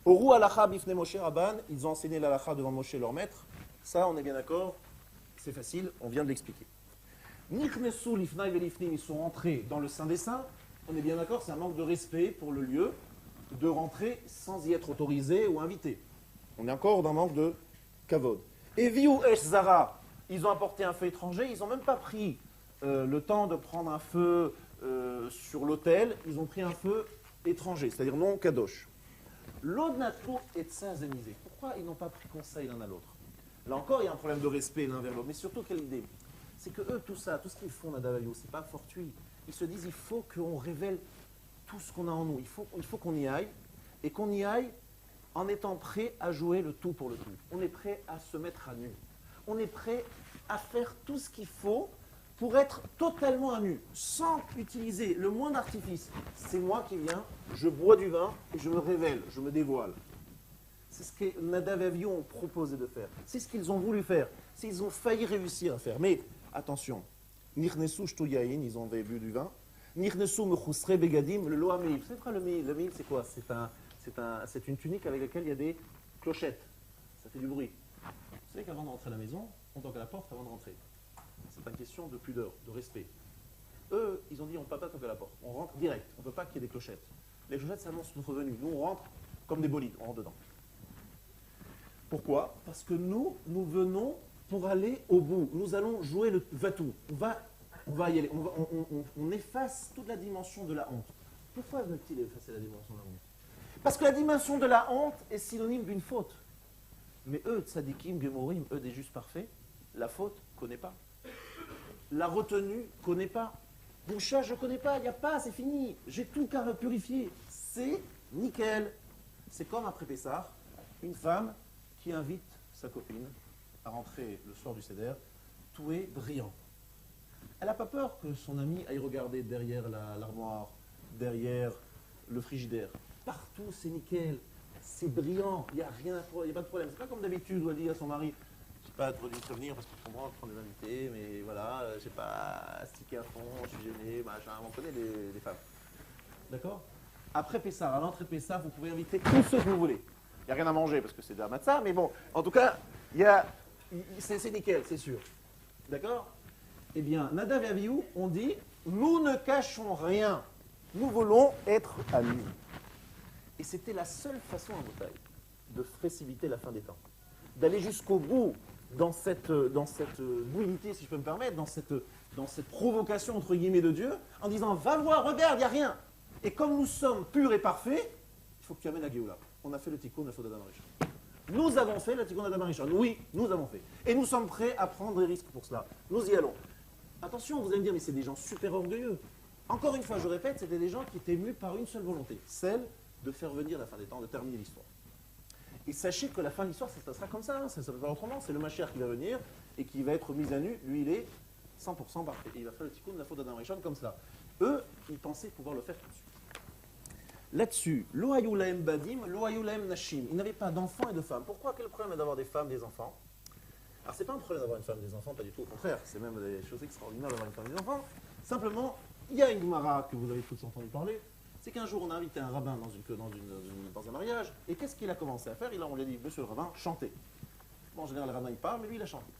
Oru halacha bifne Moshe Rabban, ils ont enseigné l'halacha devant Moshe, leur maître. Ça, on est bien d'accord. C'est facile, on vient de l'expliquer. Nichnesu lifnai velifnim, ils sont rentrés dans le Saint des Saints. On est bien d'accord, c'est un manque de respect pour le lieu de rentrer sans y être autorisé ou invité. On est encore dans un manque de kavod. Et viu esh zara, ils ont apporté un feu étranger, ils n'ont même pas pris le temps de prendre un feu sur l'autel, ils ont pris un feu étranger, c'est-à-dire non kadosh. L'od natou et tsa zenisé. Pourquoi ils n'ont pas pris conseil l'un à l'autre? Là encore, il y a un problème de respect l'un vers l'autre. Mais surtout, quelle idée? C'est que eux, tout ça, tout ce qu'ils font, Nadav et Avihu, c'est pas fortuit. Ils se disent, il faut qu'on révèle tout ce qu'on a en nous. Il faut qu'on y aille. Et qu'on y aille en étant prêt à jouer le tout pour le tout. On est prêt à se mettre à nu. On est prêt à faire tout ce qu'il faut pour être totalement à nu, sans utiliser le moindre artifice. C'est moi qui viens, je bois du vin et je me révèle, je me dévoile. C'est ce que Nadav et Avihu ont proposé de faire. C'est ce qu'ils ont voulu faire. C'est ils ont failli réussir à faire. Mais attention, Nichnesu shtuyayin, ils ont bu du vin. Nichnesu mechusre begadim, le loameil. Vous savez quoi le meil? Le meil, c'est quoi? C'est une tunique avec laquelle il y a des clochettes. Ça fait du bruit. Vous savez qu'avant de rentrer à la maison, on toque à la porte avant de rentrer. C'est pas une question de pudeur, de respect. Eux, ils ont dit on ne peut pas toquer à la porte. On rentre direct. On ne peut pas qu'il y ait des clochettes. Les clochettes, ça annonce notre venue. Nous, on rentre comme des bolides. On rentre dedans. Pourquoi? Parce que nous venons pour aller au bout. Nous allons jouer le va-tout. On va y aller. On efface toute la dimension de la honte. Pourquoi veut-il effacer la dimension de la honte? Parce que la dimension de la honte est synonyme d'une faute. Mais eux, tzadikim, gemorim, eux des justes parfaits, la faute, ne connaît pas. La retenue, ne connaît pas. Boucha, je ne connais pas, il n'y a pas, c'est fini. J'ai tout purifié. C'est nickel. C'est comme après Pessah, une femme qui invite sa copine à rentrer le soir du Seder, tout est brillant. Elle n'a pas peur que son ami aille regarder derrière l'armoire, derrière le frigidaire. Partout, c'est nickel, c'est brillant, il n'y a rien, il n'y a pas de problème. C'est pas comme d'habitude où elle dit à son mari, pas trop dû prévenir parce que je comprends, je prends des invités, mais voilà, j'ai pas stické à fond, je suis gêné, machin, on connaît les femmes. D'accord? Après Pessah, à l'entrée Pessah, vous pouvez inviter tous ceux que vous voulez. Il n'y a rien à manger parce que c'est de la matzah, mais bon, en tout cas, c'est nickel, c'est sûr. D'accord? Eh bien, Nadav et Avihu ont dit, nous ne cachons rien, nous voulons être amis. Et c'était la seule façon à Motaï de précipiter la fin des temps. D'aller jusqu'au bout dans cette bouillité, si je peux me permettre, dans cette provocation entre guillemets de Dieu, en disant, va voir, regarde, il n'y a rien. Et comme nous sommes purs et parfaits, il faut que tu amènes la Géoula. On a fait le tikkun, il faut d'Adam Rishon. Nous avons fait le tikkun d'Adam Rishon. Oui, nous avons fait. Et nous sommes prêts à prendre des risques pour cela. Nous y allons. Attention, vous allez me dire, mais c'est des gens super orgueilleux. Encore une fois, je répète, c'était des gens qui étaient mus par une seule volonté, celle de faire venir la fin des temps, de terminer l'histoire. Et sachez que la fin de l'histoire, ça sera comme ça, ça ne sera pas autrement. C'est le Mashiach qui va venir et qui va être mis à nu. Lui, il est 100% parfait. Et il va faire le tikkun de la faute d'Adam Rishon comme ça. Eux, ils pensaient pouvoir le faire tout de suite. Là-dessus, lo hayu lahem badim, lo hayu lahem nashim. Ils n'avaient pas d'enfants et de femmes. Pourquoi? Quel problème est d'avoir des femmes, des enfants? Alors, c'est pas un problème d'avoir une femme et des enfants, pas du tout. Au contraire, c'est même des choses extraordinaires d'avoir une femme et des enfants. Simplement, il y a une Gemara que vous avez tous entendu parler. C'est qu'un jour, on a invité un rabbin dans un mariage. Et qu'est-ce qu'il a commencé à faire? On lui a dit, monsieur le rabbin, chantez. Bon, en général, le rabbin, il parle, mais lui, il a chanté.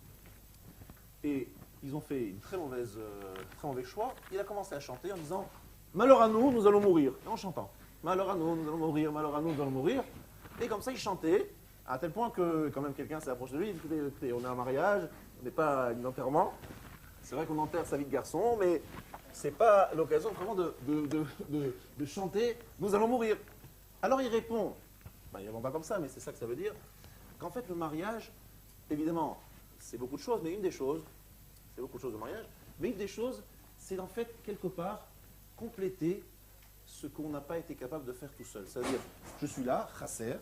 Et ils ont fait une très mauvais choix. Il a commencé à chanter en disant, malheur à nous, nous allons mourir. Et en chantant. Malheur à nous, nous allons mourir, malheur à nous, nous allons mourir. Et comme ça, il chantait, à tel point que quand même quelqu'un s'est approché de lui. Il dit, écoutez, on est à un mariage, on n'est pas à un enterrement. C'est vrai qu'on enterre sa vie de garçon, mais c'est pas l'occasion vraiment de chanter « Nous allons mourir ». Alors il répond, il ne répond pas comme ça, mais c'est ça que ça veut dire, qu'en fait le mariage, évidemment, c'est beaucoup de choses, mais une des choses, c'est beaucoup de choses de mariage, mais une des choses, c'est en fait quelque part compléter ce qu'on n'a pas été capable de faire tout seul. C'est-à-dire, je suis là, chasser,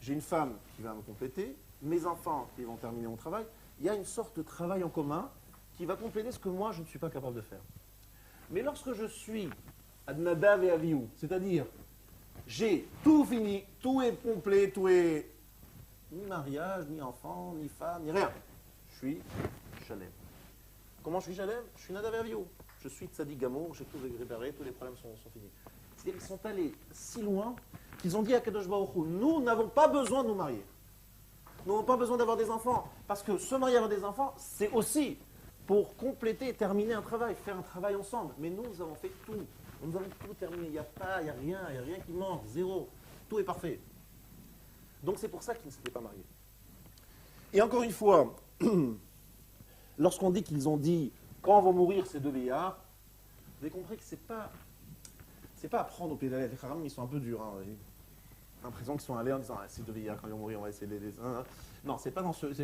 j'ai une femme qui va me compléter, mes enfants qui vont terminer mon travail, il y a une sorte de travail en commun qui va compléter ce que moi je ne suis pas capable de faire. Mais lorsque je suis à Nadav et Avihu, c'est-à-dire j'ai tout fini, tout est complet, tout est ni mariage, ni enfant, ni femme, ni rien. Je suis Shalem. Comment je suis Shalem? Je suis Nadav et Avihu. Je suis Tzadik Gamour, j'ai tout réparé, tous les problèmes sont finis. C'est-à-dire qu'ils sont allés si loin qu'ils ont dit à Kadosh Baruch Hu, nous n'avons pas besoin de nous marier. Nous n'avons pas besoin d'avoir des enfants. Parce que se marier avec des enfants, c'est aussi pour compléter et terminer un travail, faire un travail ensemble. Mais nous avons fait tout. Nous avons tout terminé. Il n'y a rien qui manque, zéro. Tout est parfait. Donc c'est pour ça qu'ils ne s'étaient pas mariés. Et encore une fois, lorsqu'on dit qu'ils ont dit quand vont mourir ces deux vieillards, vous avez compris que c'est pas à prendre au pied de la lettre. Les Haram, ils sont un peu durs. Hein. J'ai l'impression qu'ils sont allés en disant ces deux vieillards, quand ils vont mourir, on va essayer de les. Non, c'est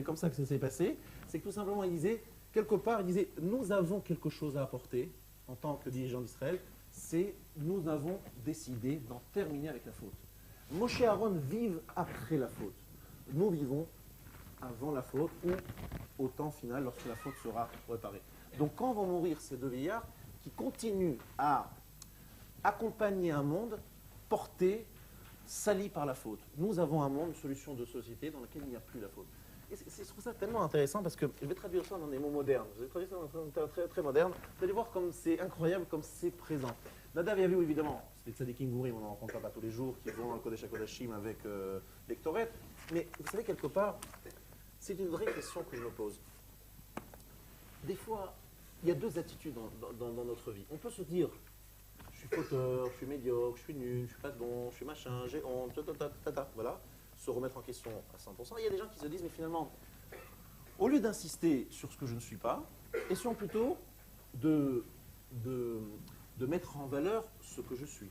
comme ça que ça s'est passé. C'est que tout simplement, ils disaient, quelque part, ils disaient nous avons quelque chose à apporter en tant que dirigeants d'Israël, c'est nous avons décidé d'en terminer avec la faute. Moshe et Aaron vivent après la faute. Nous vivons avant la faute ou au temps final lorsque la faute sera réparée. Donc quand vont mourir ces deux vieillards qui continuent à accompagner un monde porté, sali par la faute. Nous avons un monde, une solution de société dans laquelle il n'y a plus la faute. Et je trouve ça tellement intéressant parce que je vais traduire ça dans des mots modernes. Je vais traduire ça dans un terme très, très moderne. Vous allez voir comme c'est incroyable, comme c'est présent. Nadav et Avihu, évidemment, c'est des tzadikim gourim, on en rencontre pas tous les jours, qui vont dans le Kodesh HaKodashim avec Lectoret. Mais vous savez, quelque part, c'est une vraie question que je me pose. Des fois, il y a deux attitudes dans notre vie. On peut se dire, je suis fauteur, je suis médiocre, je suis nul, je suis pas bon, je suis machin, j'ai honte, voilà, se remettre en question à 100%. Il y a des gens qui se disent, mais finalement, au lieu d'insister sur ce que je ne suis pas, essayons plutôt de mettre en valeur ce que je suis.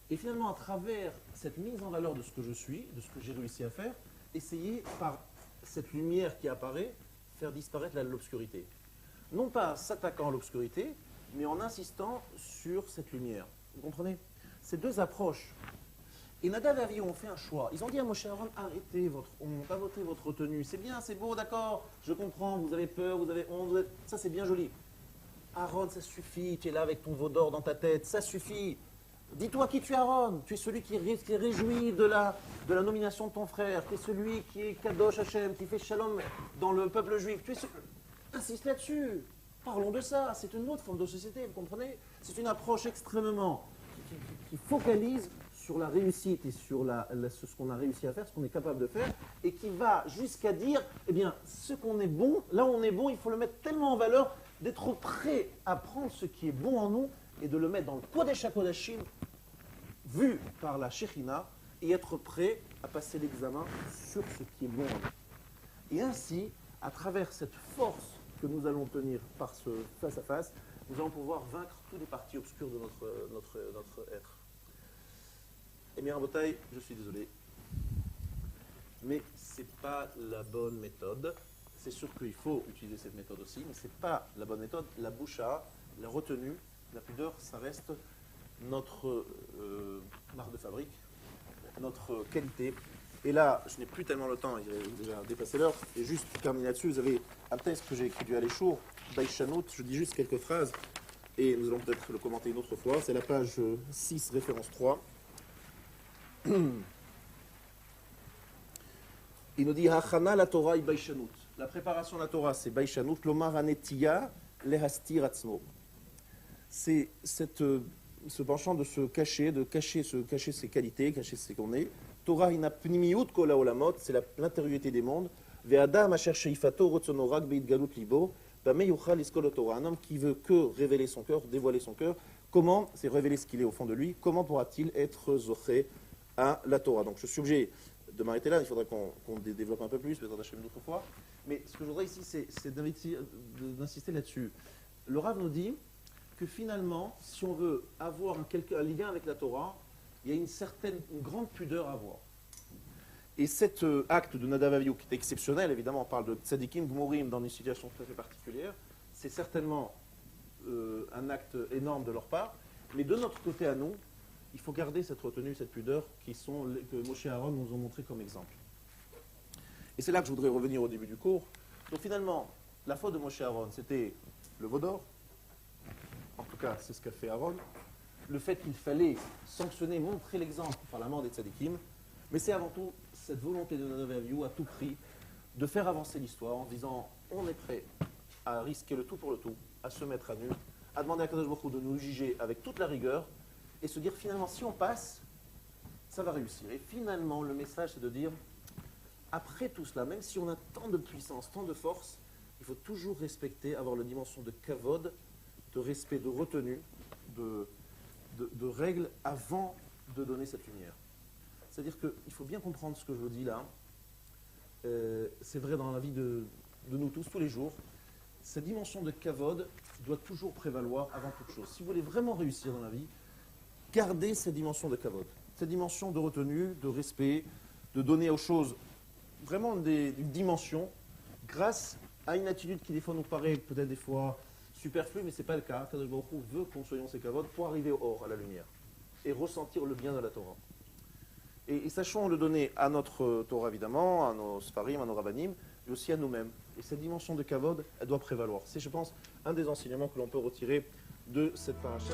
Et finalement, à travers cette mise en valeur de ce que je suis, de ce que j'ai réussi à faire, essayer par cette lumière qui apparaît, faire disparaître l'obscurité. Non pas s'attaquant à l'obscurité, mais en insistant sur cette lumière. Vous comprenez? Ces deux approches. Et Nadav et Avihu ont fait un choix. Ils ont dit à Moshe Aaron, arrêtez votre honte, arrêtez votre retenue. C'est bien, c'est beau, d'accord, je comprends, vous avez peur, vous avez honte, ça c'est bien joli. Aaron, ça suffit, tu es là avec ton veau d'or dans ta tête, ça suffit. Dis-toi qui tu es Aaron. Tu es celui qui est réjoui de la nomination de ton frère. Tu es celui qui est Kadosh Hashem, qui fait Shalom dans le peuple juif. Insiste là-dessus. Parlons de ça. C'est une autre forme de société, vous comprenez? C'est une approche extrêmement qui focalise sur la réussite et sur ce qu'on a réussi à faire, ce qu'on est capable de faire, et qui va jusqu'à dire, eh bien, ce qu'on est bon, là où on est bon, il faut le mettre tellement en valeur, d'être prêt à prendre ce qui est bon en nous et de le mettre dans le Kodesh HaKodashim, vu par la Shekhinah, et être prêt à passer l'examen sur ce qui est bon en nous. Et ainsi, à travers cette force que nous allons tenir par ce face-à-face, nous allons pouvoir vaincre tous les parties obscures de notre être. Eh bien, Rabotai, je suis désolé, mais ce n'est pas la bonne méthode. C'est sûr qu'il faut utiliser cette méthode aussi, mais ce n'est pas la bonne méthode. La boucha, la retenue, la pudeur, ça reste notre marque de fabrique, notre qualité. Et là, je n'ai plus tellement le temps, il a déjà dépassé l'heure. Et juste pour terminer là-dessus, vous avez un texte que j'ai écrit du Aléchour, Baïchanout, je dis juste quelques phrases, et nous allons peut-être le commenter une autre fois. C'est la page 6, référence 3. Il nous dit Hachana la Torah Baïchanout. La préparation de la Torah, c'est Baïchanout, l'Omar Anetia lehastir atzmo. C'est ce penchant de se cacher, cacher ses qualités, cacher ce qu'on est. Torah ina pnimiut kol haolamot, c'est l'intériorité des mondes. Ve'adam asher sheifato rotzono rak beitgalut libo, bamei yuchal iskol Torah. Un homme qui veut que révéler son cœur, dévoiler son cœur, comment, c'est révéler ce qu'il est au fond de lui, comment pourra-t-il être zoché à la Torah? Donc je suis obligé de m'arrêter là, il faudrait qu'on développe un peu plus, peut-être d'acheter une autre fois. Mais ce que je voudrais ici, c'est d'insister là-dessus. Le Rav nous dit que finalement, si on veut avoir un lien avec la Torah, il y a une grande pudeur à avoir. Et cet acte de Nadav Avihu, qui est exceptionnel, évidemment, on parle de tzadikim, gmurim, dans une situation tout à fait particulière, c'est certainement un acte énorme de leur part, mais de notre côté à nous, il faut garder cette retenue, cette pudeur, que Moshe et Aaron nous ont montré comme exemple. Et c'est là que je voudrais revenir au début du cours. Donc finalement, la faute de Moshe et Aaron, c'était le veau d'or. En tout cas, c'est ce qu'a fait Aaron. Le fait qu'il fallait sanctionner, montrer l'exemple par la mort des tzadikim. Mais c'est avant tout cette volonté de Nadav Avihu à tout prix de faire avancer l'histoire en disant on est prêt à risquer le tout pour le tout, à se mettre à nu, à demander à Kadosh Baruch Hu de nous juger avec toute la rigueur et se dire finalement si on passe, ça va réussir. Et finalement, le message c'est de dire après tout cela, même si on a tant de puissance, tant de force, il faut toujours respecter, avoir la dimension de kavod, de respect, de retenue, de règles avant de donner cette lumière. C'est-à-dire qu'il faut bien comprendre ce que je vous dis là. C'est vrai dans la vie de nous tous les jours. Cette dimension de kavod doit toujours prévaloir avant toute chose. Si vous voulez vraiment réussir dans la vie, gardez cette dimension de kavod, cette dimension de retenue, de respect, de donner aux choses vraiment une dimension grâce à une attitude qui des fois nous paraît peut-être des fois superflue, mais ce n'est pas le cas. Kadosh Baruch Hu veut qu'on soyons ces kavod pour arriver au or, à la lumière, et ressentir le bien de la Torah. Et sachons le donner à notre Torah évidemment, à nos Sfarim, à nos Rabbanim, mais aussi à nous-mêmes. Et cette dimension de kavod, elle doit prévaloir. C'est, je pense, un des enseignements que l'on peut retirer de cette paracha.